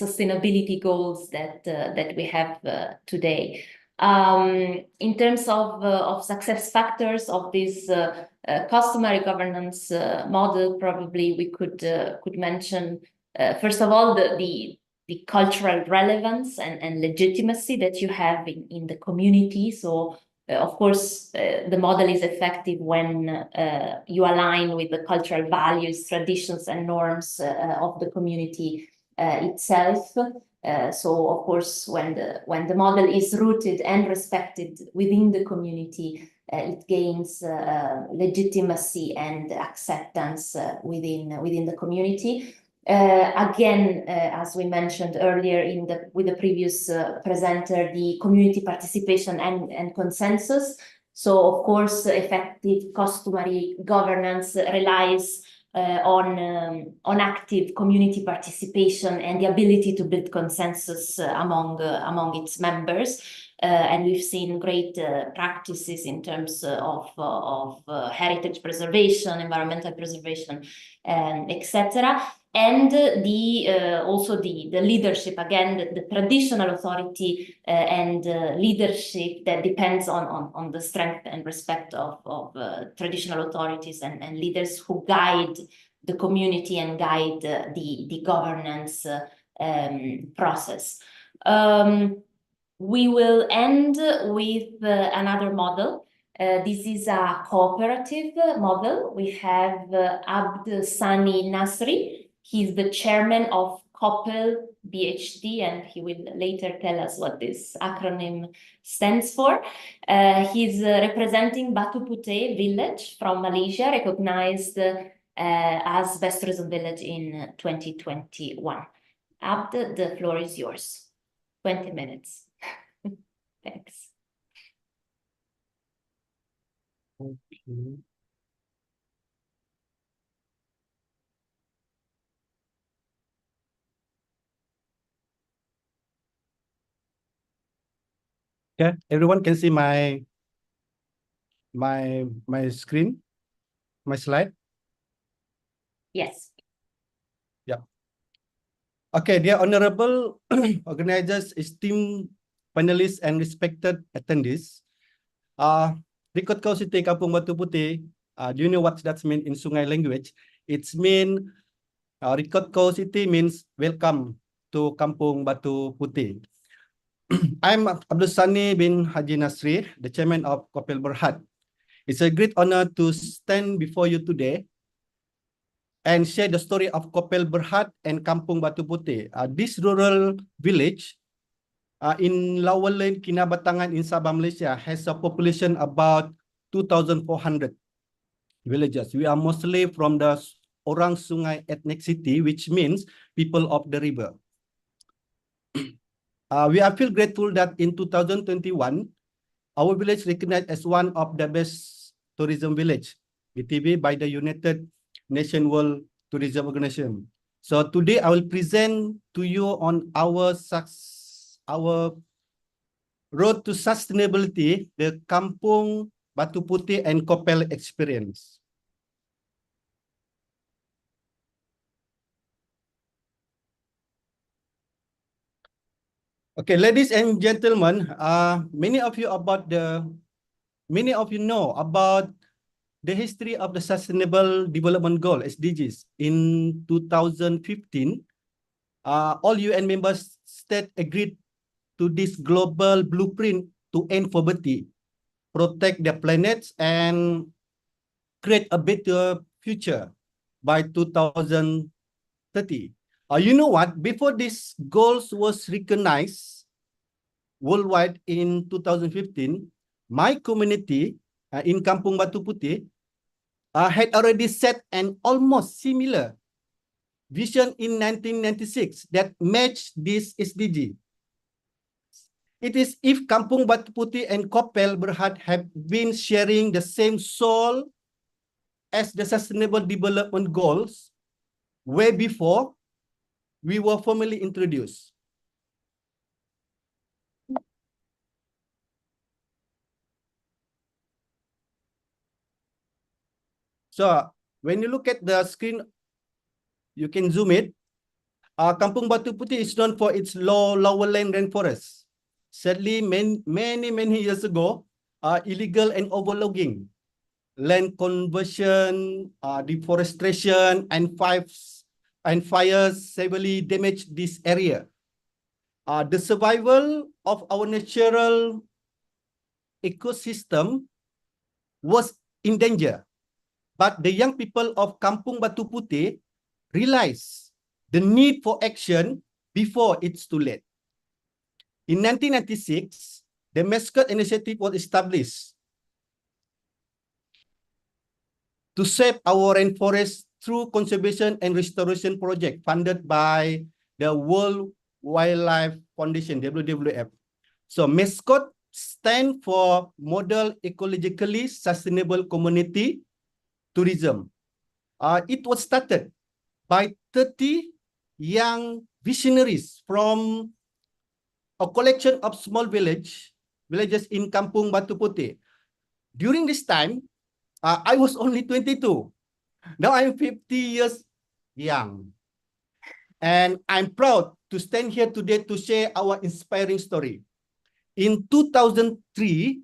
sustainability goals that we have today. In terms of success factors of this customary governance model, probably we could mention first of all the cultural relevance and legitimacy that you have in the community. So of course the model is effective when you align with the cultural values, traditions, and norms of the community itself. So of course, when the model is rooted and respected within the community, it gains legitimacy and acceptance within the community. Again, as we mentioned earlier with the previous presenter, the community participation and consensus. So of course, effective customary governance relies on active community participation and the ability to build consensus among its members. And we've seen great practices in terms of heritage preservation, environmental preservation, etc. And also the leadership, again, the traditional authority and leadership that depends on the strength and respect of traditional authorities and leaders who guide the community and guide the governance process. We will end with another model. This is a cooperative model. We have Abd Sani Nasri. He's the chairman of COPEL BHD, and he will later tell us what this acronym stands for. He's representing Batu Putih village from Malaysia, recognized as Best Tourism Village in 2021. Abd, the floor is yours. 20 minutes. Thanks. Okay. Yeah, everyone can see my screen, my slide. Yes. Yeah. Okay, dear honorable organizers, esteemed panelists, and respected attendees. Rikot Kau City Kampung Batu Putih. Do you know what that means in Sungai language? It's mean Rikot Kau City means welcome to Kampung Batu Putih. I'm Abdul Sani bin Haji Nasri, the chairman of Kopel Berhad. It's a great honor to stand before you today and share the story of Kopel Berhad and Kampung Batu Putih. This rural village in Lower Lane, Kinabatangan in Sabah, Malaysia has a population about 2,400 villagers. We are mostly from the Orang Sungai ethnicity, which means people of the river. We are feel grateful that in 2021, our village recognized as one of the best tourism village, BTV, by the United Nations World Tourism Organization. So today I will present to you on our road to sustainability, the Kampung Batu Putih and Kopel experience. Okay, ladies and gentlemen, many of you know about the history of the Sustainable Development Goal (SDGs). In 2015, all UN members states agreed to this global blueprint to end poverty, protect the planet, and create a better future by 2030. You know what? Before these goals was recognized worldwide in 2015, my community in Kampung Batu Putih had already set an almost similar vision in 1996 that matched this SDG. It is if Kampung Batu Putih and Kopel Berhad have been sharing the same soul as the Sustainable Development Goals way before we were formally introduced. So when you look at the screen, you can zoom it. Kampung Batu Putih is known for its lower land rainforest. Sadly, many years ago, illegal and overlogging, land conversion, deforestation, and fires severely damaged this area. The survival of our natural ecosystem was in danger. But the young people of Kampung Batu Putih realized the need for action before it's too late. In 1996, the Mascot Initiative was established to save our rainforest through conservation and restoration project funded by the World Wildlife Foundation, WWF. So Mascot stand for Model Ecologically Sustainable Community Tourism. It was started by 30 young visionaries from a collection of small villages in Kampung Batu Putih. During this time, I was only 22. Now I'm 50 years young. And I'm proud to stand here today to share our inspiring story. In 2003,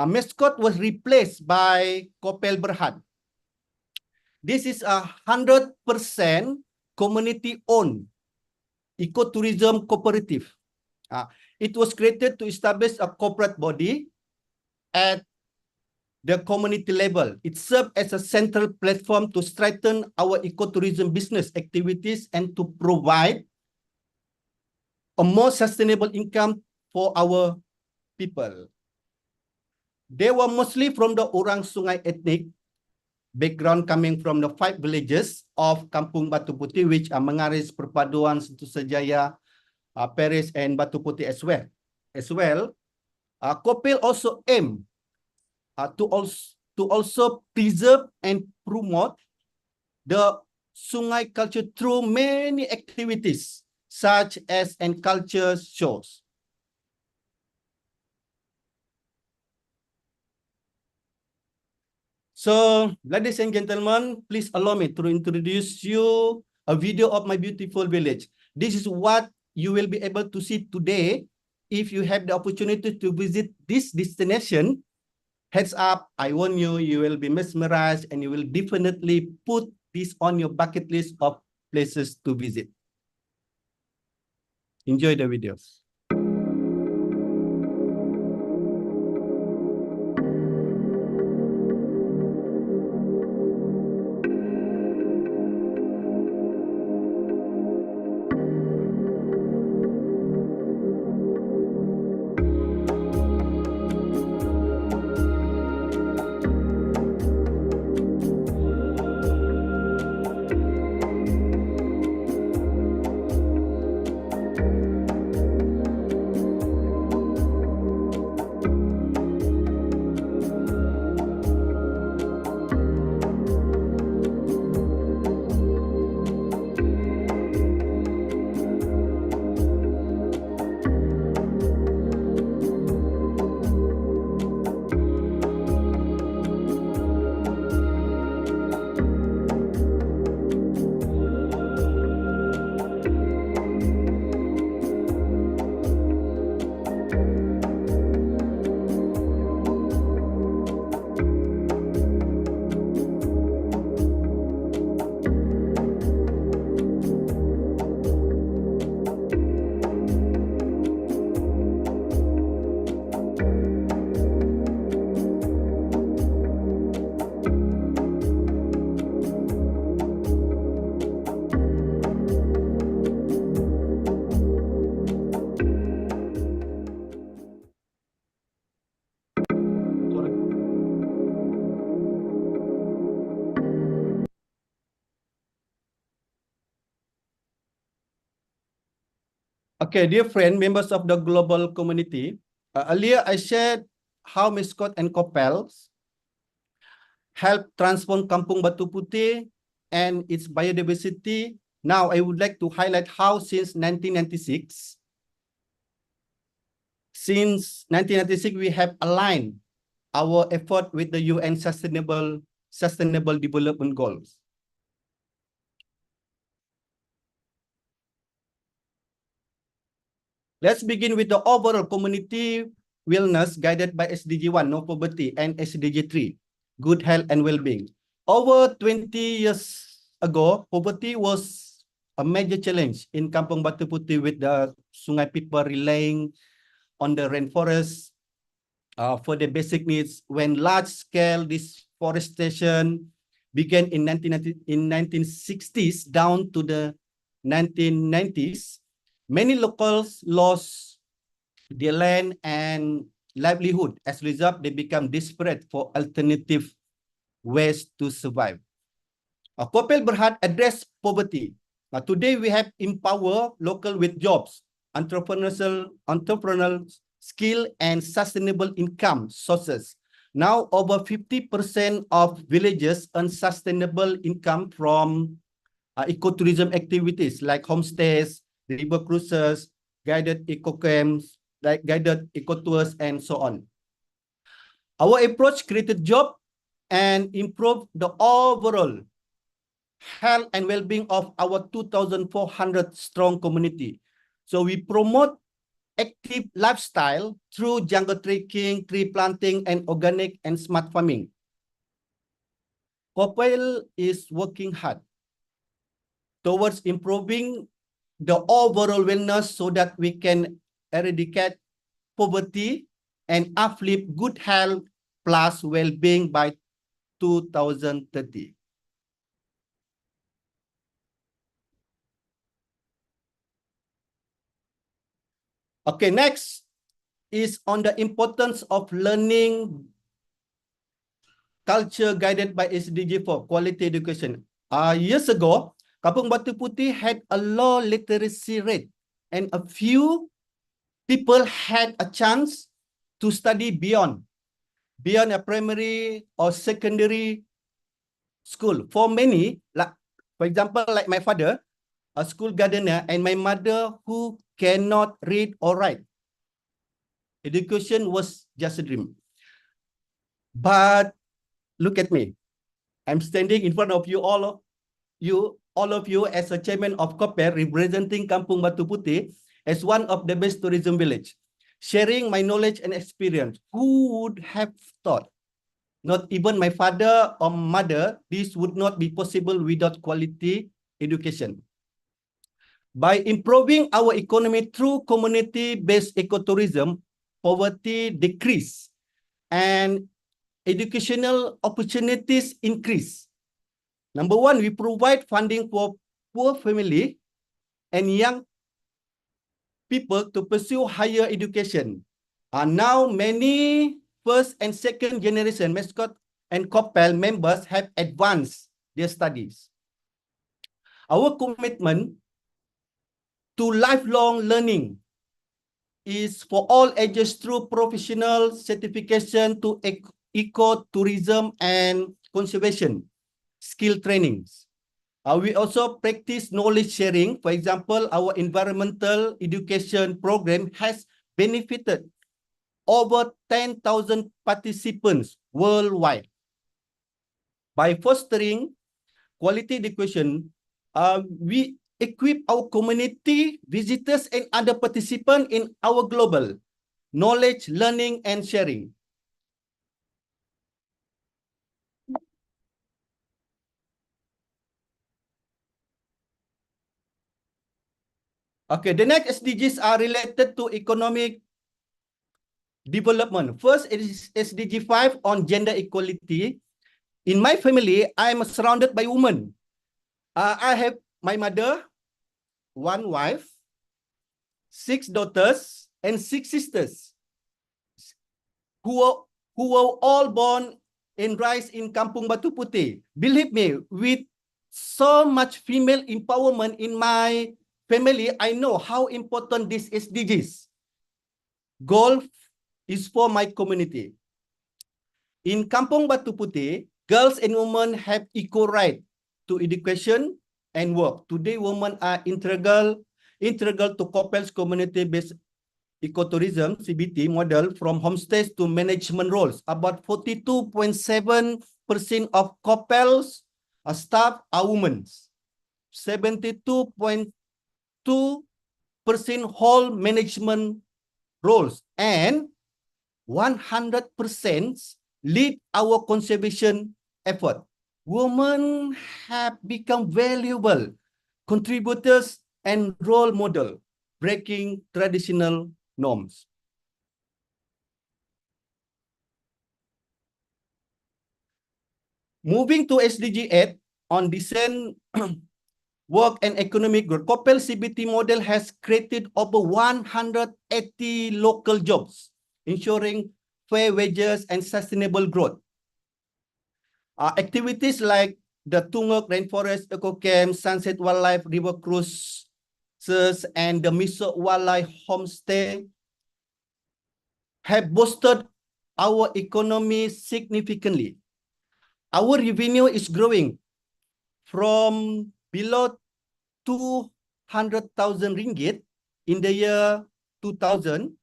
Mascot was replaced by Kopel Berhad. This is a 100% community-owned ecotourism cooperative. It was created to establish a corporate body at the community level. It served as a central platform to strengthen our ecotourism business activities and to provide a more sustainable income for our people. They were mostly from the Orang Sungai ethnic background, coming from the 5 villages of Kampung Batu Putih, which are Mengaris, Perpaduan, Sentosa, Paris, and Batu Putih as well. Kopel also aim to also preserve and promote the Sungai culture through many activities, such as culture shows. So, ladies and gentlemen, please allow me to introduce you a video of my beautiful village. This is what you will be able to see today if you have the opportunity to visit this destination. Heads up, I warn you, you will be mesmerized and you will definitely put this on your bucket list of places to visit. Enjoy the videos. Okay, dear friend, members of the global community, earlier I shared how Miscot and Coppels help transform Kampung Batu Putih and its biodiversity. Now, I would like to highlight how since 1996, we have aligned our effort with the UN Sustainable Development Goals. Let's begin with the overall community wellness guided by SDG 1, no poverty, and SDG 3, good health and well-being. Over 20 years ago, poverty was a major challenge in Kampung Batu Putih, with the Sungai people relying on the rainforest for their basic needs. When large-scale deforestation began in 1960s down to the 1990s, many locals lost their land and livelihood. As a result, they become desperate for alternative ways to survive. Kopel Berhad address poverty. Today, we have empower local with jobs, entrepreneurial skill, and sustainable income sources. Now, over 50% of villages earn sustainable income from ecotourism activities like homestays, river cruises, guided eco camps, like guided eco tours, and so on. Our approach created job and improved the overall health and well-being of our 2,400 strong community. So we promote active lifestyle through jungle trekking, tree planting, and organic and smart farming. Kopel is working hard towards improving the overall wellness so that we can eradicate poverty and uplift good health plus well-being by 2030. Okay, next is on the importance of learning culture guided by SDG 4, quality education. Years ago, Kampung Batu Putih had a low literacy rate, and a few people had a chance to study beyond a primary or secondary school. For many, like, for example, like my father, a school gardener, and my mother who cannot read or write, education was just a dream. But look at me. I'm standing in front of all of you as a chairman of COPER, representing Kampung Batu Putih as one of the best tourism village, sharing my knowledge and experience. Who would have thought? Not even my father or mother, this would not be possible without quality education. By improving our economy through community-based ecotourism, poverty decrease and educational opportunities increase. Number one, we provide funding for poor family and young people to pursue higher education. Now, many first and second generation Mascot and Kopel members have advanced their studies. Our commitment to lifelong learning is for all ages through professional certification to ecotourism and conservation skill trainings. We also practice knowledge sharing. For example, our environmental education program has benefited over 10,000 participants worldwide. By fostering quality education, we equip our community, visitors, and other participants in our global knowledge, learning, and sharing. Okay, the next SDGs are related to economic development. First, it is SDG 5 on gender equality. In my family, I am surrounded by women. I have my mother, one wife, 6 daughters, and 6 sisters who were all born and raised in Kampung Batu Putih. Believe me, with so much female empowerment in my family, I know how important this SDGs. Golf is for my community. In Kampung Batu Putih, girls and women have equal right to education and work. Today, women are integral to Kopel's community-based ecotourism (CBT) model, from homestays to management roles. About 42.7% of Kopel's staff are women. 72.2% hold management roles, and 100% lead our conservation effort. Women have become valuable contributors and role model, breaking traditional norms. Moving to SDG 8 on decent work and economic growth, Kopel CBT model has created over 180 local jobs, ensuring fair wages and sustainable growth. Activities like the Tungok Rainforest Eco Camp, Sunset Wildlife River Cruises, and the Miso Wildlife Homestay have boosted our economy significantly. Our revenue is growing from below 200,000 ringgit in the year 2000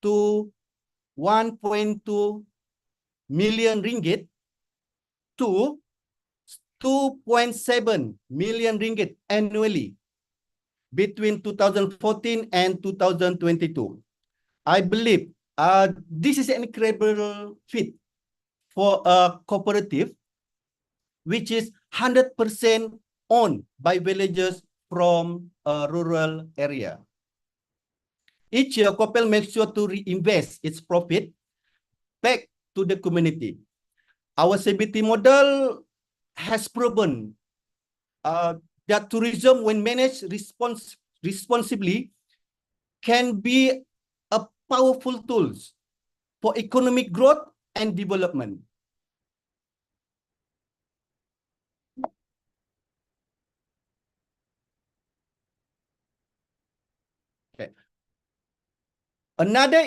to 1.2 million ringgit to 2.7 million ringgit annually between 2014 and 2022. I believe this is an incredible feat for a cooperative which is 100% owned by villagers from a rural area. Each year, Kopel makes sure to reinvest its profit back to the community. Our CBT model has proven that tourism, when managed responsibly, can be a powerful tool for economic growth and development. Okay. Another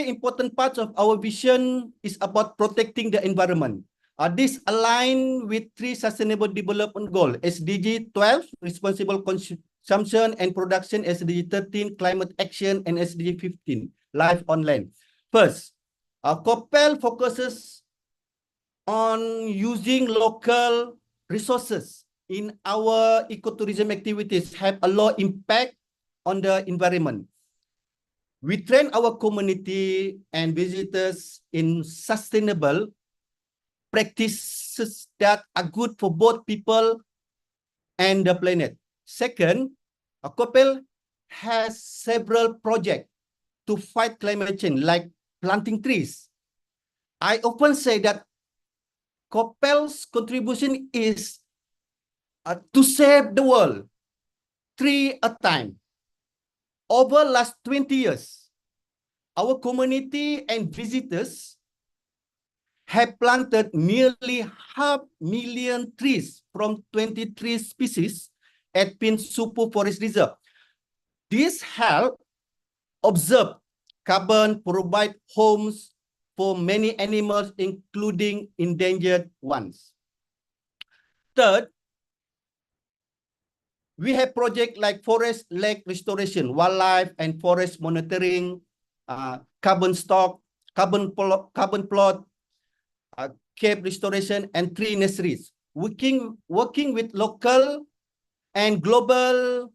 important part of our vision is about protecting the environment. This aligns with 3 Sustainable Development Goals: SDG 12, Responsible Consumption and Production; SDG 13, Climate Action; and SDG 15, Life on Land. First, Kopel focuses on using local resources in our ecotourism activities, have a low impact on the environment. We train our community and visitors in sustainable practices that are good for both people and the planet. Second, Kopel has several projects to fight climate change, like planting trees. I often say that Kopel's contribution is to save the world, tree at a time. Over the last 20 years, our community and visitors have planted nearly 500,000 trees from 23 species at Pinsupu Forest Reserve. This help absorb carbon, provide homes for many animals, including endangered ones. Third, we have projects like forest lake restoration, wildlife and forest monitoring, carbon stock, carbon plot, cave restoration, and tree nurseries. Working with local and global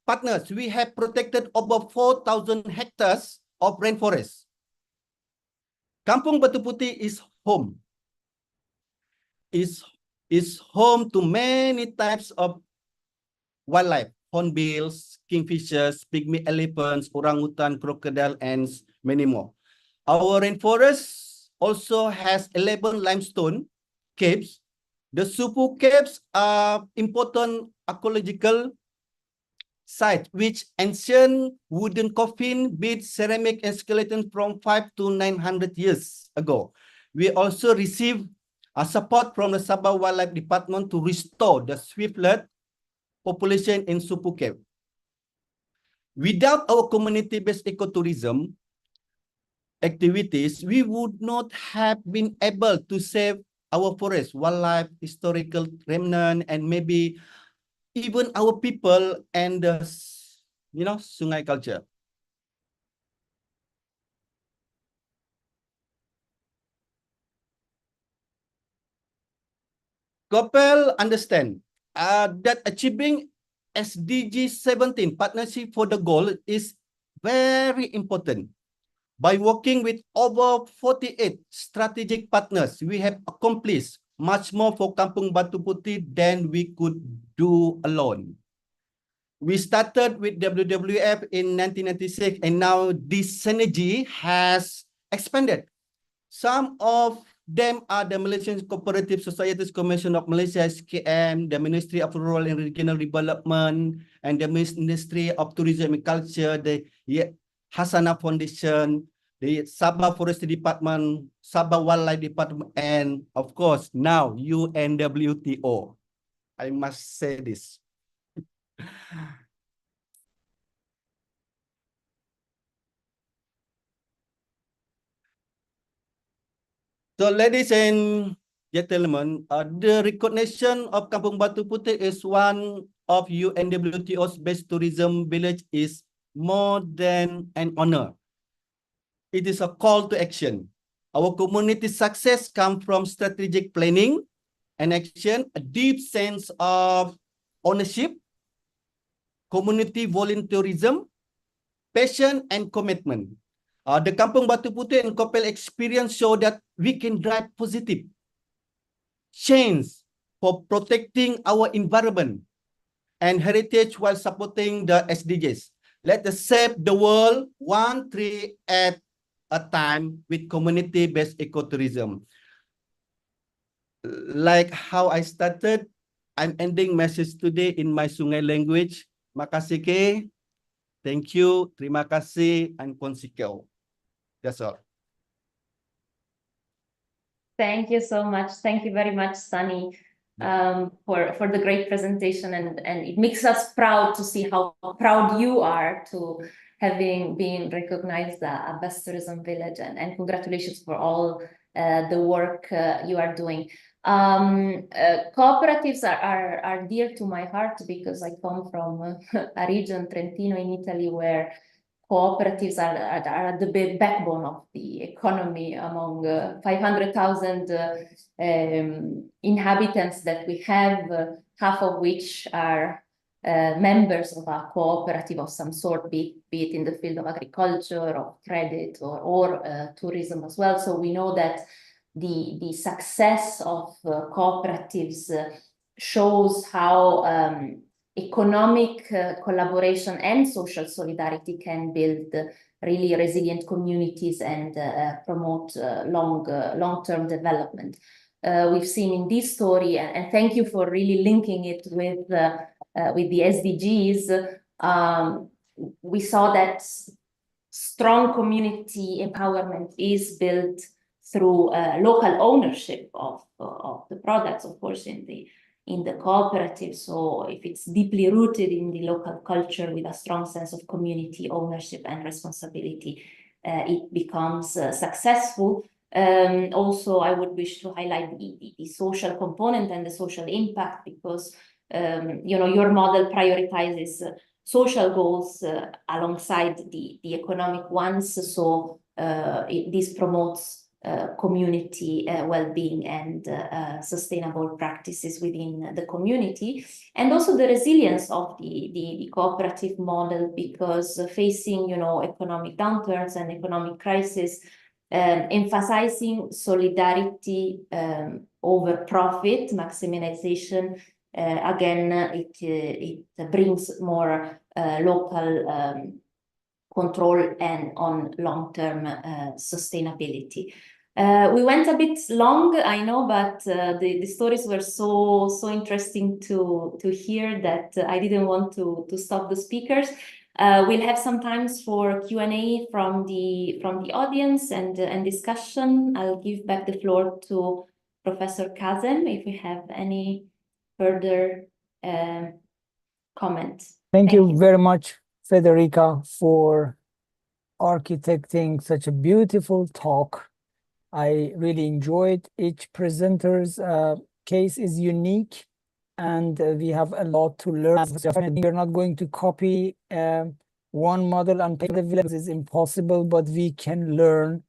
partners, we have protected over 4,000 hectares of rainforest. Kampung Batu Putih is home. Is home to many types of wildlife: hornbills, kingfishers, pygmy elephants, orangutan, crocodile, and many more. Our rainforest also has 11 limestone caves. The Supu caves are important archaeological sites, which ancient wooden coffin, beads, ceramic, and skeletons from 500 to 900 years ago. We also receive support from the Sabah Wildlife Department to restore the swiftlet population in Supu Cave. Without our community-based ecotourism activities, we would not have been able to save our forest, wildlife, historical remnant, and maybe even our people and the, sungai culture. Gopal understand that achieving SDG 17 partnership for the goal is very important. By working with over 48 strategic partners, we have accomplished much more for Kampung Batu Putih than we could do alone. We started with WWF in 1996, and now this synergy has expanded. Some of them are the Malaysian Cooperative Societies Commission of Malaysia, SKM, the Ministry of Rural and Regional Development, and the Ministry of Tourism and Culture, the Hasana Foundation, the Sabah Forestry Department, Sabah Wildlife Department, and of course, now UNWTO. I must say this. So, ladies and gentlemen, the recognition of Kampung Batu Putih is one of UNWTO's best tourism village is more than an honor. It is a call to action. Our community success comes from strategic planning and action, a deep sense of ownership, community volunteerism, passion, and commitment. The Kampung Batu Putih and Kopel experience show that we can drive positive change for protecting our environment and heritage while supporting the SDGs. Let us save the world one tree at a time with community-based ecotourism. Like how I started, I'm ending message today in my Sungai language. Makasih ke, thank you, terima kasih, and konsikeo. That's all. Thank you so much. Thank you very much, Sunny, for the great presentation. And it makes us proud to see how proud you are to having been recognized a best tourism village. And congratulations for all the work you are doing. Cooperatives are dear to my heart because I come from a region, Trentino in Italy, where cooperatives are the backbone of the economy among 500,000 inhabitants that we have, half of which are members of a cooperative of some sort, be it in the field of agriculture or credit or tourism as well. So we know that the success of cooperatives shows how economic collaboration and social solidarity can build really resilient communities and promote long-term development. We've seen in this story, and thank you for really linking it with the SDGs. We saw that strong community empowerment is built through local ownership of the products, of course, in the cooperative. So if it's deeply rooted in the local culture with a strong sense of community ownership and responsibility, it becomes successful. Also, I would wish to highlight the social component and the social impact because your model prioritizes social goals alongside the economic ones. So this promotes community well-being and sustainable practices within the community, and also the resilience of the cooperative model, because facing economic downturns and economic crisis, emphasizing solidarity over profit maximization, again it brings more local control and on long-term sustainability. We went a bit long, I know, but the stories were so interesting to hear that I didn't want to stop the speakers. We'll have some times for Q&A from the audience and discussion. I'll give back the floor to Professor Kazem, if you have any further comments. Thank you very much, Federica, for architecting such a beautiful talk. I really enjoyed each presenter's case is unique, and we have a lot to learn. We're not going to copy one model and paint the village is impossible, but we can learn.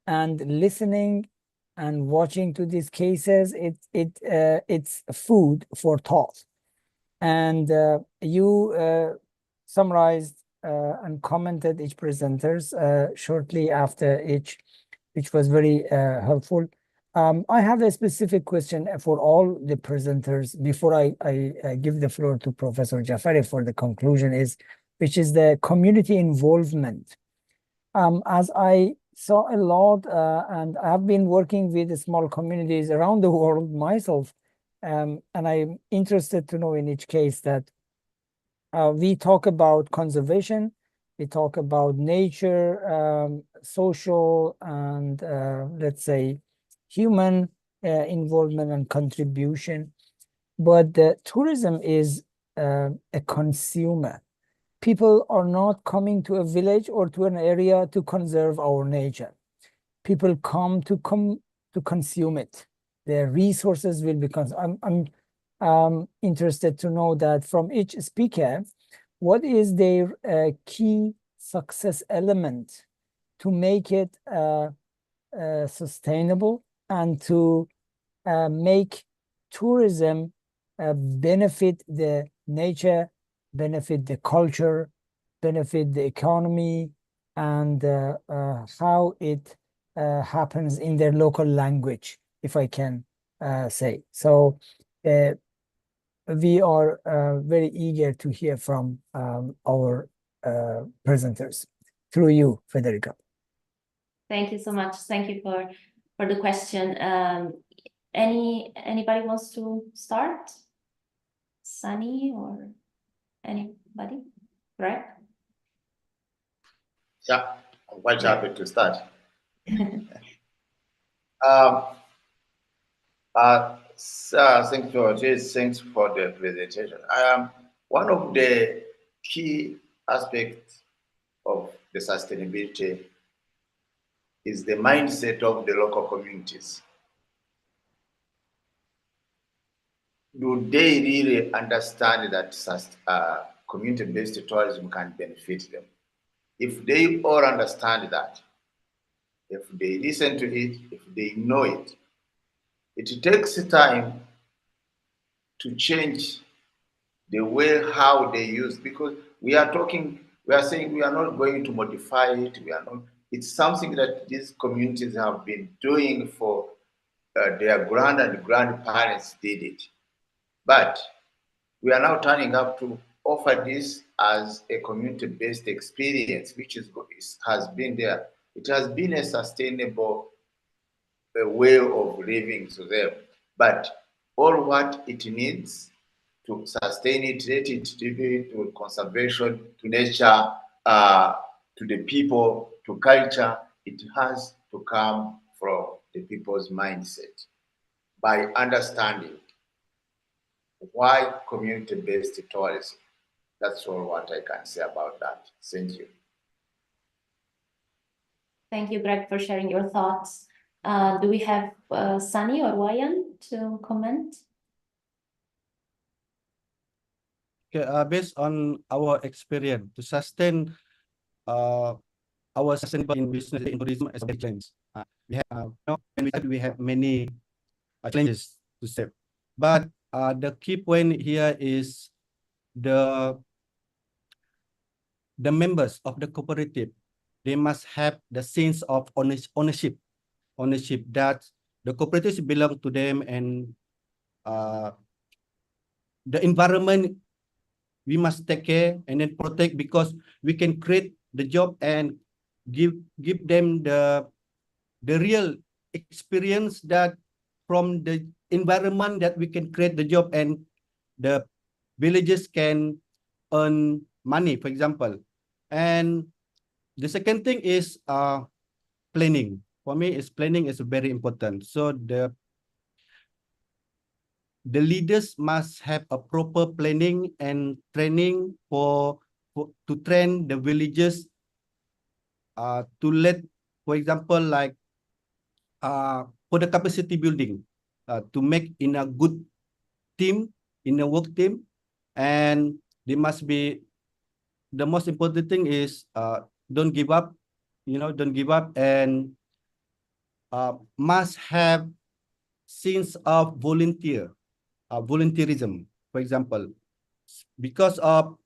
And listening and watching to these cases, it's food for thought. And you summarized and commented each presenters shortly after each, which was very helpful. I have a specific question for all the presenters before I give the floor to Professor Jafari for the conclusion, which is the community involvement. As I saw a lot, and I've been working with small communities around the world myself, and I'm interested to know in each case that we talk about conservation, we talk about nature, social, and let's say human involvement and contribution. But tourism is a consumer. People are not coming to a village or to an area to conserve our nature. People come to consume it. Their resources will be I'm interested to know that from each speaker, what is their key success element to make it sustainable and to make tourism benefit the nature, benefit the culture, benefit the economy, and how it happens in their local language, if I can say. So we are very eager to hear from our presenters. Through you, Federica. Thank you so much. Thank you for the question. Anybody wants to start? Sunny or anybody? Right? Yeah, I'm quite happy to start. Thanks for the presentation. One of the key aspects of the sustainability is the mindset of the local communities. Do they really understand that community-based tourism can benefit them? If they all understand that, if they listen to it, if they know it, it takes time to change the way how they use, because we are saying we are not going to modify it. It's something that these communities have been doing for their grand and grandparents did it. But we are now turning up to offer this as a community-based experience, which has been there. It has been a sustainable way of living to them. But all what it needs to sustain it, let it be to conservation, to nature, to the people, to culture, it has to come from the people's mindset by understanding why community-based tourism. That's all what I can say about that. Thank you. Thank you, Greg, for sharing your thoughts. Do we have Sunny or Wayan to comment? Okay, based on our experience to sustain our sustainable in business in tourism as a challenge. We have we have many challenges to step, but the key point here is the members of the cooperative. They must have the sense of ownership that the cooperatives belong to them, and the environment we must take care and then protect, because we can create the job and give them the real experience that from the environment that we can create the job and the villages can earn money, for example. And the second thing is planning. For me, planning is very important. So the leaders must have a proper planning and training to train the villagers to let, for example, like for the capacity building, to make in a good team, in a work team, and they must be, the most important thing is don't give up, don't give up, and must have sense of volunteerism, for example, because of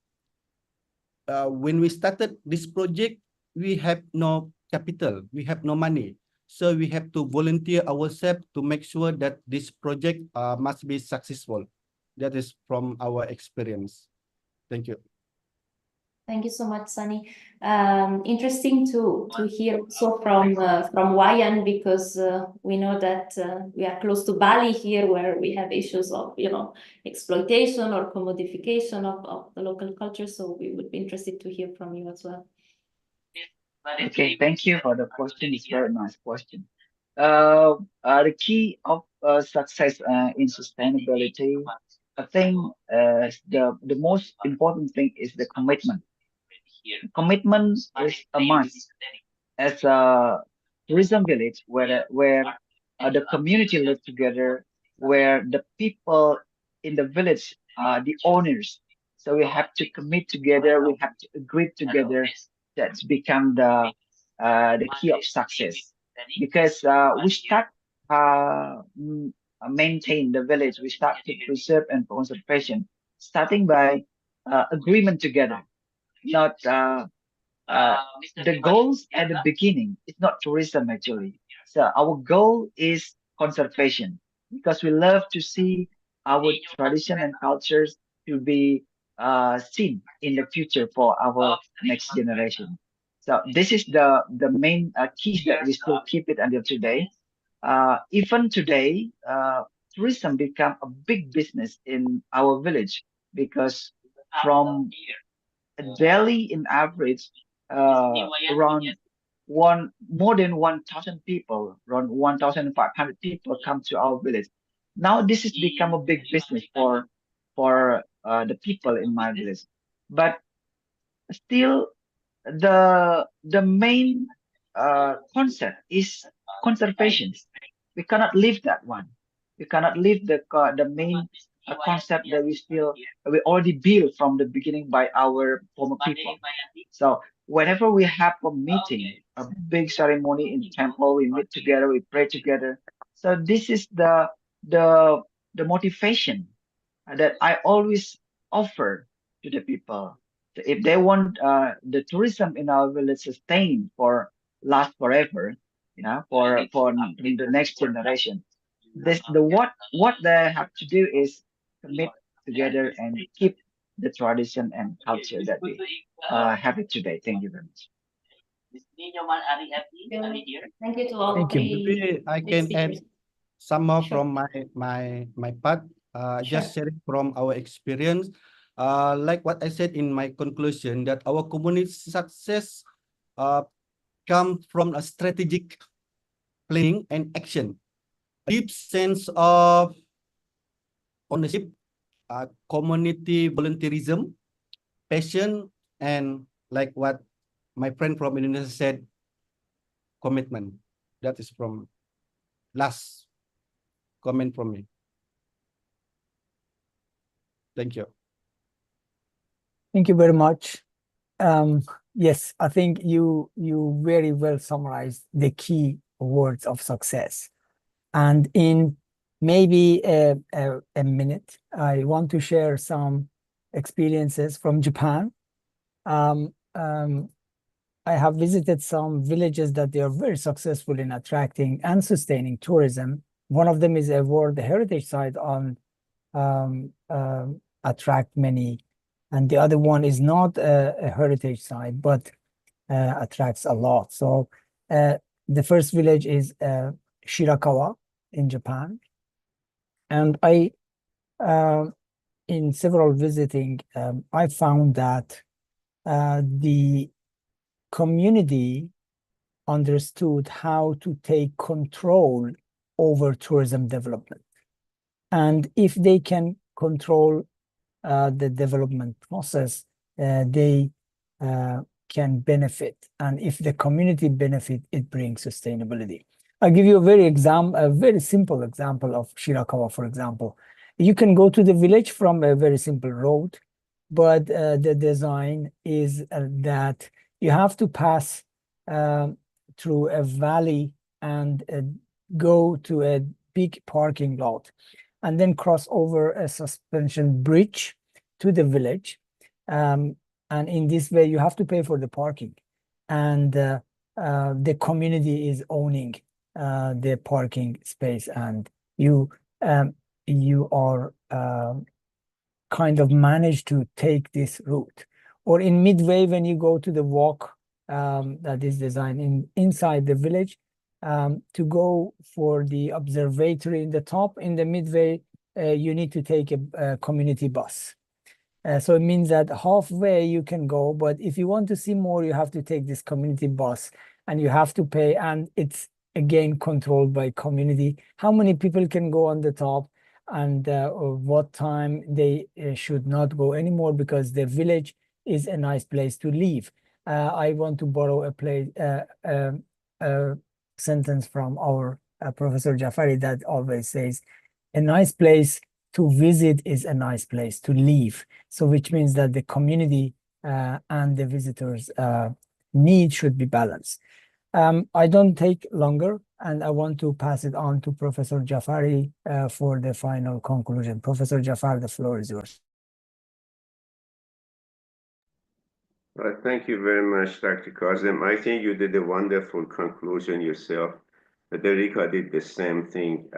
when we started this project, we have no capital, we have no money. So we have to volunteer ourselves to make sure that this project must be successful. That is from our experience. Thank you. Thank you so much, Sunny. Interesting to hear also from Wayan, because we know that we are close to Bali here, where we have issues of exploitation or commodification of the local culture. So we would be interested to hear from you as well. Okay, thank you for the question. It's a very nice question. The key of success in sustainability, I think the most important thing is the commitment. Commitment is a must as a tourism village where the community live together, where the people in the village are the owners. So we have to commit together. We have to agree together. That's become the key of success, because we start maintain the village. We start to preserve and conservation, starting by agreement together, not the goals at the beginning. It's not tourism actually. So our goal is conservation, because we love to see our tradition and cultures to be seen in the future for our next generation. So this is the main key that we still keep it until today. Even today, tourism become a big business in our village, because from daily in average, around more than 1,000 people, around 1,500 people come to our village. Now this has become a big business for the people in my village. But still, the main concept is conservation. We cannot leave that one. We cannot leave the main concept that we already built from the beginning by our former people. So whenever we have a meeting, a big ceremony in the temple, we meet together, we pray together. So this is the motivation that I always offer to the people. If they want the tourism in our village sustained for last forever, for the next generation, what they have to do is commit together and keep the tradition and culture that we have it today. Thank you very much. Thank you to all Thank you. three. Maybe I can add speakers. some more Sure. from my part. Just sharing from our experience. Like what I said in my conclusion, that our community success come from a strategic planning and action, a deep sense of ownership, community volunteerism, passion, and like what my friend from Indonesia said, commitment. That is from last comment from me. Thank you. Thank you very much. Yes, I think you very well summarized the key words of success. And in maybe a minute, I want to share some experiences from Japan. I have visited some villages that they are very successful in attracting and sustaining tourism. One of them is a World Heritage Site on attract many, and the other one is not a heritage site, but attracts a lot. So the first village is Shirakawa in Japan, and I in several visiting I found that the community understood how to take control over tourism development. And if they can control the development process, they can benefit. And if the community benefit, it brings sustainability. I'll give you a very simple example of Shirakawa, for example. You can go to the village from a very simple road, but the design is that you have to pass through a valley and go to a big parking lot, and then cross over a suspension bridge to the village. And in this way, you have to pay for the parking. And the community is owning the parking space, and you are kind of managed to take this route. Or in midway, when you go to the walk that is designed inside the village, to go for the observatory in the top, in the midway, you need to take a community bus. So it means that halfway you can go, but if you want to see more, you have to take this community bus and you have to pay. And it's again controlled by community, how many people can go on the top and what time they should not go anymore, because the village is a nice place to live. I want to borrow a sentence from our Professor Jafari that always says, a nice place to visit is a nice place to live. So which means that the community and the visitors' need should be balanced. I don't take longer, and I want to pass it on to Professor Jafari for the final conclusion. Professor Jafar, the floor is yours. Thank you very much, Dr. Kazem. I think you did a wonderful conclusion yourself. Federica did the same thing.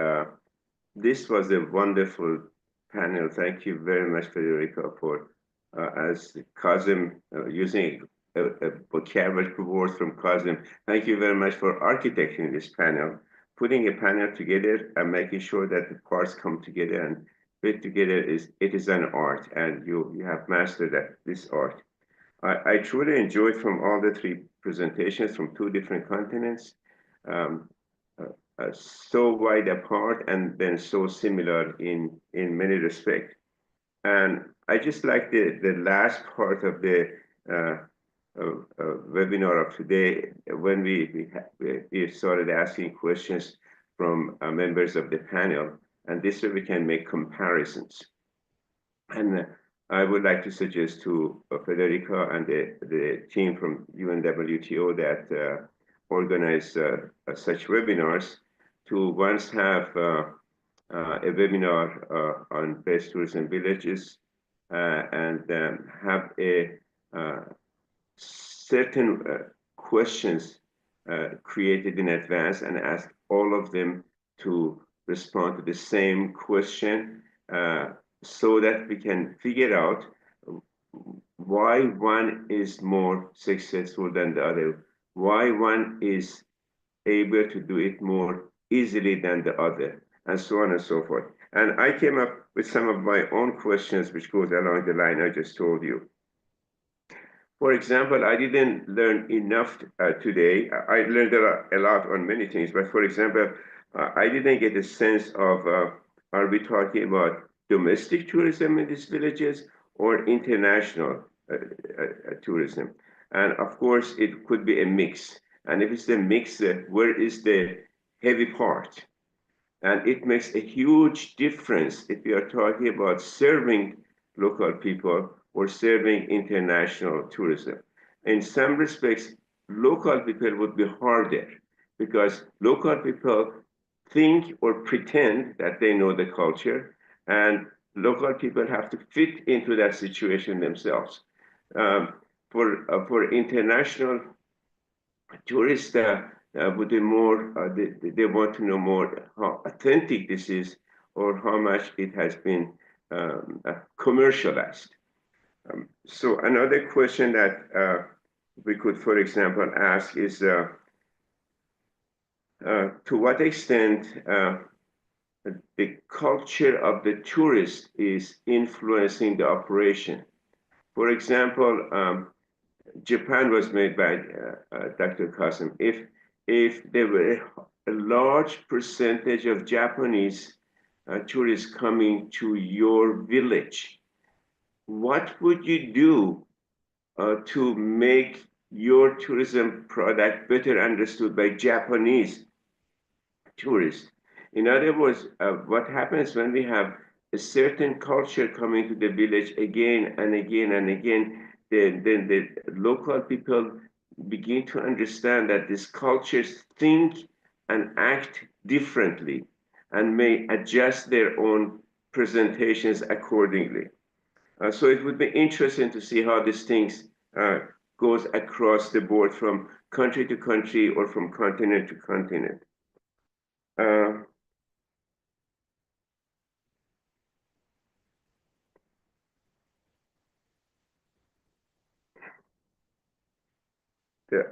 This was a wonderful panel. Thank you very much, Federica, for, as Kazem, using a vocabulary word from Kazem. Thank you very much for architecting this panel, putting a panel together and making sure that the parts come together and fit together. It is an art, and you have mastered this art. I truly enjoyed from all the three presentations from two different continents, so wide apart and then so similar in many respects. And I just like the last part of the webinar of today, when we started asking questions from members of the panel, and this way we can make comparisons. And I would like to suggest to Federica and the team from UNWTO that organize such webinars to once have a webinar on best tourism villages and have a certain questions created in advance and ask all of them to respond to the same question so that we can figure out why one is more successful than the other, why one is able to do it more easily than the other, and so on and so forth. And I came up with some of my own questions, which goes along the line I just told you. For example, I didn't learn enough today. I learned a lot on many things, but for example, I didn't get a sense of, are we talking about domestic tourism in these villages or international tourism? And of course, it could be a mix. And if it's a mix, where is the heavy part? And it makes a huge difference if we are talking about serving local people or serving international tourism. In some respects, local people would be harder because local people think or pretend that they know the culture, and local people have to fit into that situation themselves. For international tourists, would be more, they want to know more how authentic this is or how much it has been commercialized. So another question that we could, for example, ask is to what extent the culture of the tourist is influencing the operation. For example, Japan was made by Dr. Kasem. If there were a large percentage of Japanese tourists coming to your village, what would you do to make your tourism product better understood by Japanese tourists? In other words, what happens when we have a certain culture coming to the village again and again and again, then the local people begin to understand that these cultures think and act differently and may adjust their own presentations accordingly. So it would be interesting to see how these things goes across the board from country to country or from continent to continent.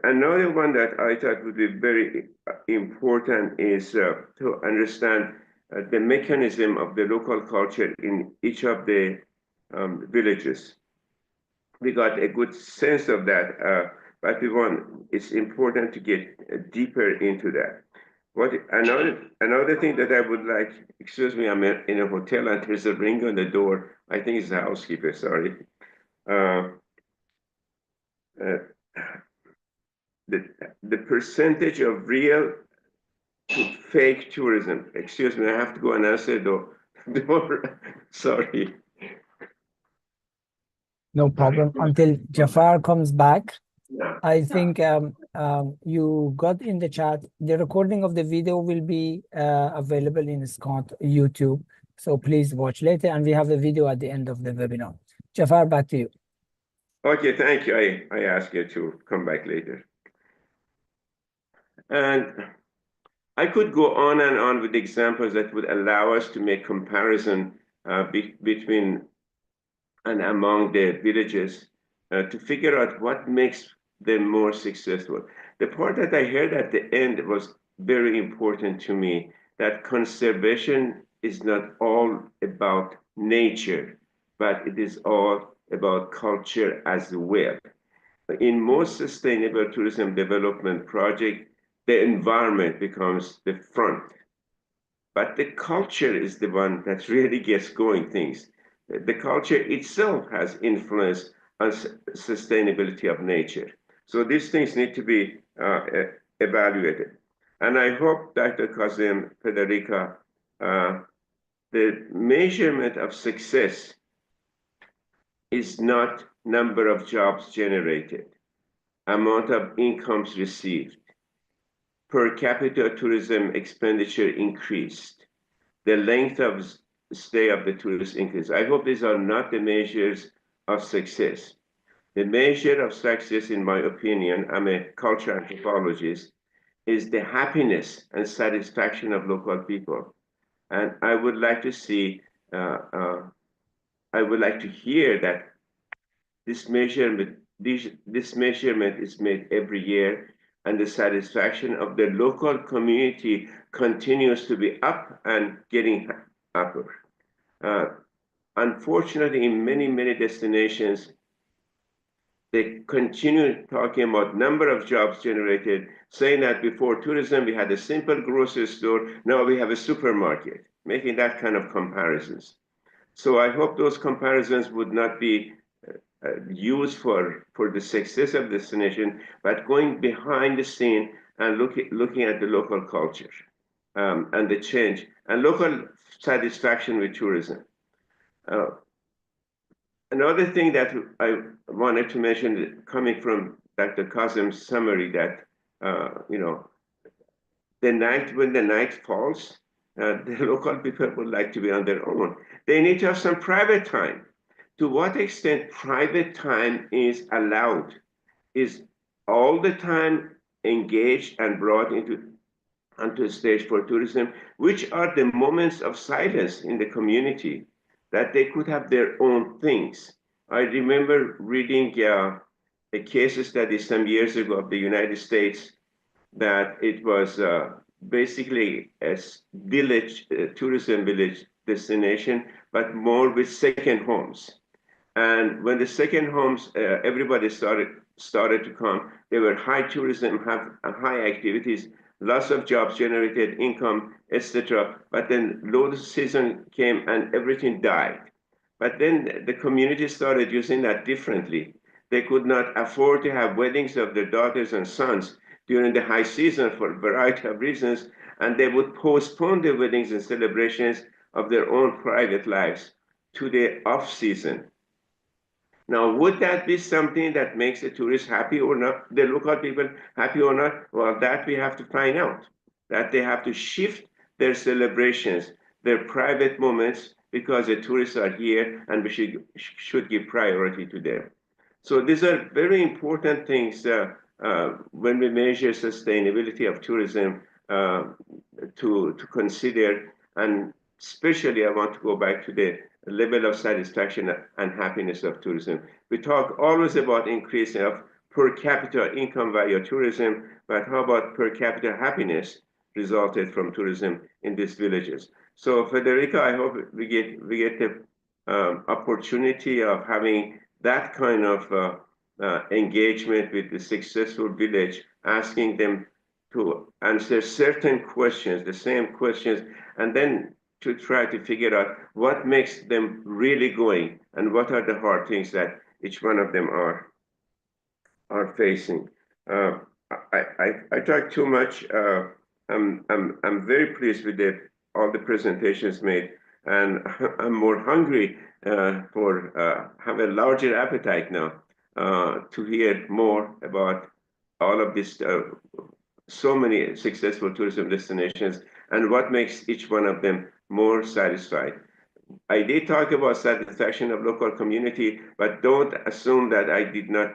Another one that I thought would be very important is to understand the mechanism of the local culture in each of the villages. We got a good sense of that, but it's important to get deeper into that. Another thing that I would like, excuse me, I'm in a hotel and there's a ring on the door. I think it's the housekeeper, sorry. The percentage of real to fake tourism. Excuse me, I have to go and answer the door. Sorry. No problem. Until Jafar comes back, Yeah. I think you got in the chat. The recording of the video will be available in Scott YouTube. So please watch later. And we have a video at the end of the webinar. Jafar, back to you. Okay, thank you. I ask you to come back later. And I could go on and on with examples that would allow us to make comparison between and among the villages to figure out what makes them more successful. The part that I heard at the end was very important to me, that conservation is not all about nature, but it is all about culture as well. In most sustainable tourism development projects, the environment becomes the front, but the culture is the one that really gets going things. The culture itself has influence on sustainability of nature. So these things need to be evaluated. And I hope, Dr. Kazim, Federica, the measurement of success is not number of jobs generated, amount of incomes received, per capita tourism expenditure increased, the length of stay of the tourist increased. I hope these are not the measures of success. The measure of success, in my opinion, I'm a cultural anthropologist, is the happiness and satisfaction of local people. And I would like to see, I would like to hear that this measurement is made every year, and the satisfaction of the local community continues to be up and getting upper. Unfortunately, in many destinations, they continue talking about number of jobs generated, saying that before tourism, we had a simple grocery store, now we have a supermarket, making that kind of comparisons. So I hope those comparisons would not be used for the success of the destination, but going behind the scene and looking at the local culture and the change and local satisfaction with tourism. Another thing that I wanted to mention, coming from Dr. Kazim's summary, that when the night falls, the local people would like to be on their own. They need to have some private time. To what extent private time is allowed? Is all the time engaged and brought onto a stage for tourism? Which are the moments of silence in the community that they could have their own things? I remember reading a case study some years ago of the United States, that it was basically a village, tourism village destination, but more with second homes. And when the second homes, everybody started to come, there were high tourism, high activities, lots of jobs generated, income, etc. But then low season came and everything died. But then the community started using that differently. They could not afford to have weddings of their daughters and sons during the high season for a variety of reasons, and they would postpone the weddings and celebrations of their own private lives to the off season. Now, would that be something that makes the tourists happy or not, the local people happy or not? Well, that we have to find out, that they have to shift their celebrations, their private moments, because the tourists are here and we should give priority to them. So these are very important things when we measure sustainability of tourism to consider. And especially, I want to go back to the level of satisfaction and happiness of tourism. We talk always about increasing of per capita income via tourism, but how about per capita happiness resulted from tourism in these villages? So Federica, I hope we get the opportunity of having that kind of engagement with the successful village, asking them to answer certain questions, the same questions, and then to try to figure out what makes them really going and what are the hard things that each one of them are facing. I talk too much. I'm very pleased with all the presentations made, and I'm more hungry have a larger appetite now to hear more about all of this. So many successful tourism destinations and what makes each one of them more satisfied. I did talk about satisfaction of local community, but don't assume that I did not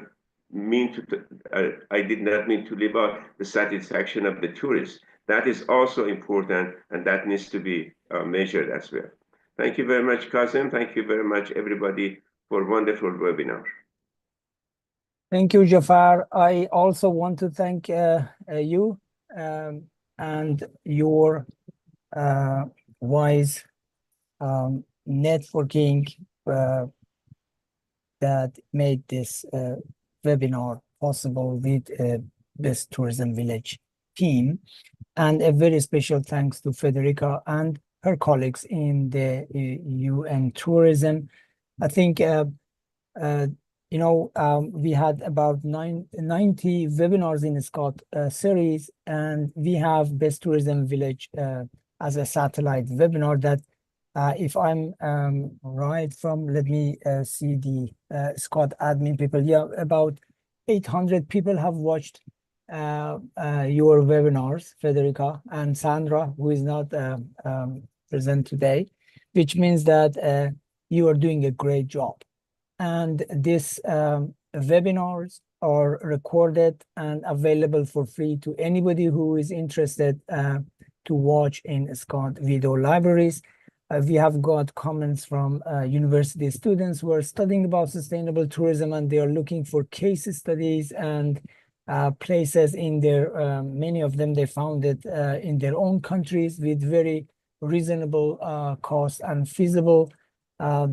mean to leave out the satisfaction of the tourists. That is also important, and that needs to be measured as well. Thank you very much, Kazem. Thank you very much, everybody, for a wonderful webinar. Thank you, Jafar. I also want to thank you and your wise networking that made this webinar possible with Best Tourism Village team. And a very special thanks to Federica and her colleagues in the UN Tourism. I think we had about 90 webinars in the SCOT series, and we have Best Tourism Village as a satellite webinar that, if I'm right from, let me see the SCOT admin people. Yeah, about 800 people have watched your webinars, Federica and Sandra, who is not present today, which means that you are doing a great job. And these webinars are recorded and available for free to anybody who is interested to watch in SCOT video libraries. We have got comments from university students who are studying about sustainable tourism, and they are looking for case studies and places in their, many of them, they found it in their own countries with very reasonable cost and feasible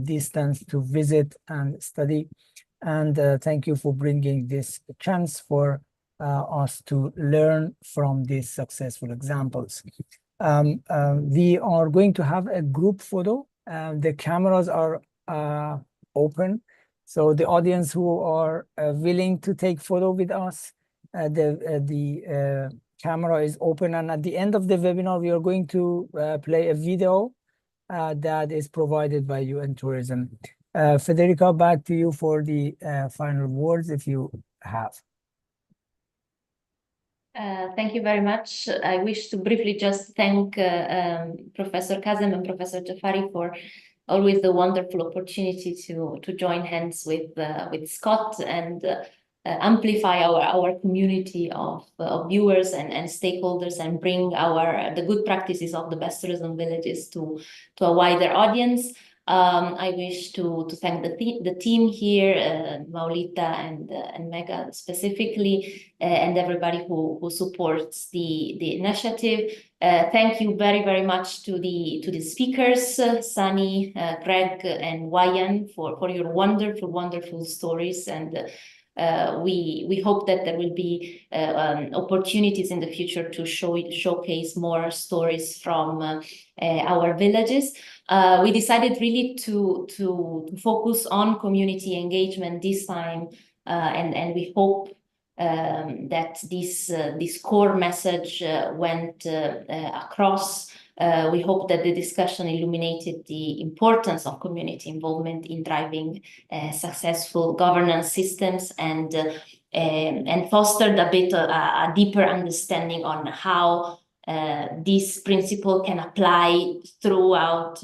distance to visit and study. And thank you for bringing this chance for us to learn from these successful examples. We are going to have a group photo. The cameras are open. So the audience who are willing to take photo with us, the camera is open. And at the end of the webinar, we are going to play a video that is provided by UN Tourism. Federica, back to you for the final words, if you have. Thank you very much. I wish to briefly just thank Professor Kazem and Professor Jafari for always the wonderful opportunity to join hands with Scott and amplify our community of viewers and stakeholders and bring the good practices of the best tourism villages to a wider audience. I wish to thank the team here, Maulita and Mega specifically, and everybody who supports the initiative. Thank you very, very much to the speakers, Sunny, Greg, and Wayan for your wonderful stories and we hope that there will be opportunities in the future to showcase more stories from our villages. We decided really to focus on community engagement this time, and we hope that this core message went across. We hope that the discussion illuminated the importance of community involvement in driving successful governance systems and fostered a bit a deeper understanding on how this principle can apply throughout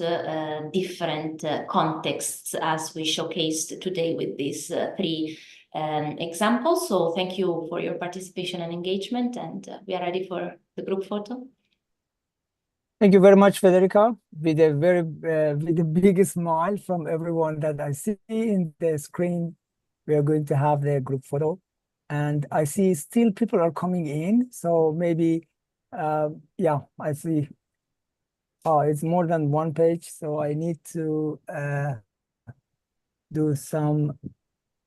different contexts, as we showcased today with these three examples. So thank you for your participation and engagement, and we are ready for the group photo. Thank you very much, Federica, with a big smile from everyone that I see in the screen. We are going to have the group photo, and I see still people are coming in. So maybe, yeah, I see. Oh, it's more than one page, so I need to do some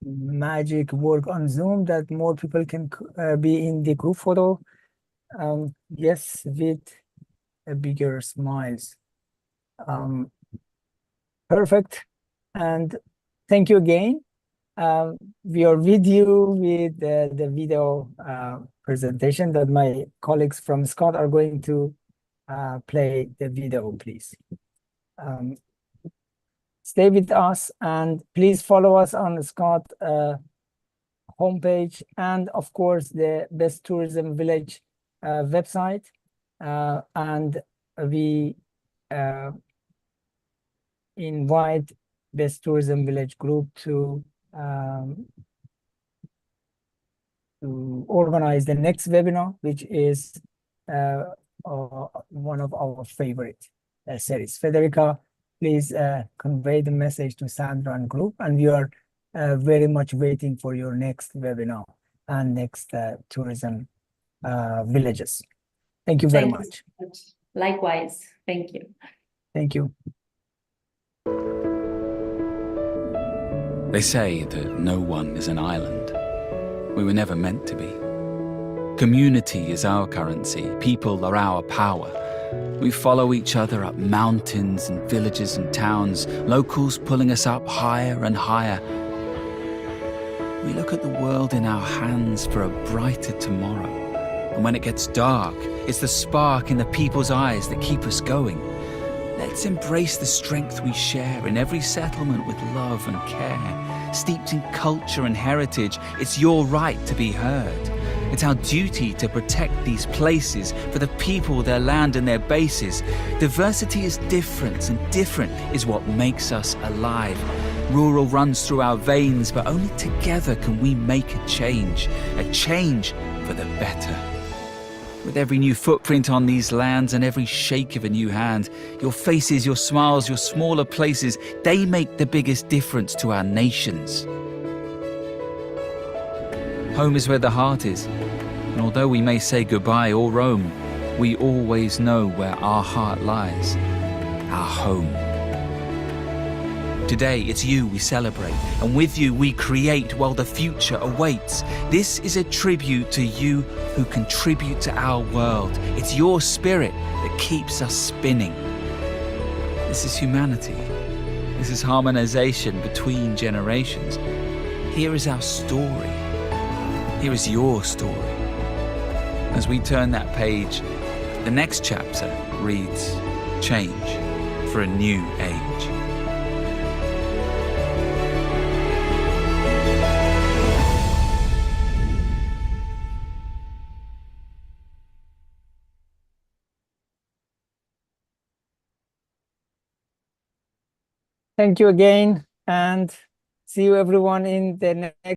magic work on Zoom that more people can be in the group photo. Yes, with a bigger smiles. Perfect. And thank you again. We are with you with the video presentation that my colleagues from Scott are going to play the video, please. Stay with us and please follow us on Scott homepage and of course the Best Tourism Village website. And we invite Best Tourism Village Group to organize the next webinar, which is one of our favorite series. Federica, please convey the message to Sandra and group, and we are very much waiting for your next webinar and next tourism villages. Thank you very much. Likewise. Thank you. Thank you. They say that no one is an island. We were never meant to be. Community is our currency. People are our power. We follow each other up mountains and villages and towns, locals pulling us up higher and higher. We look at the world in our hands for a brighter tomorrow. And when it gets dark, it's the spark in the people's eyes that keep us going. Let's embrace the strength we share in every settlement with love and care. Steeped in culture and heritage, it's your right to be heard. It's our duty to protect these places for the people, their land and their bases. Diversity is different, and different is what makes us alive. Rural runs through our veins, but only together can we make a change for the better. With every new footprint on these lands and every shake of a new hand, your faces, your smiles, your smaller places, they make the biggest difference to our nations. Home is where the heart is, and although we may say goodbye or roam, we always know where our heart lies, our home. Today, it's you we celebrate, and with you we create while the future awaits. This is a tribute to you who contribute to our world. It's your spirit that keeps us spinning. This is humanity. This is harmonization between generations. Here is our story. Here is your story. As we turn that page, the next chapter reads, Change for a New Age. Thank you again, and see you everyone in the next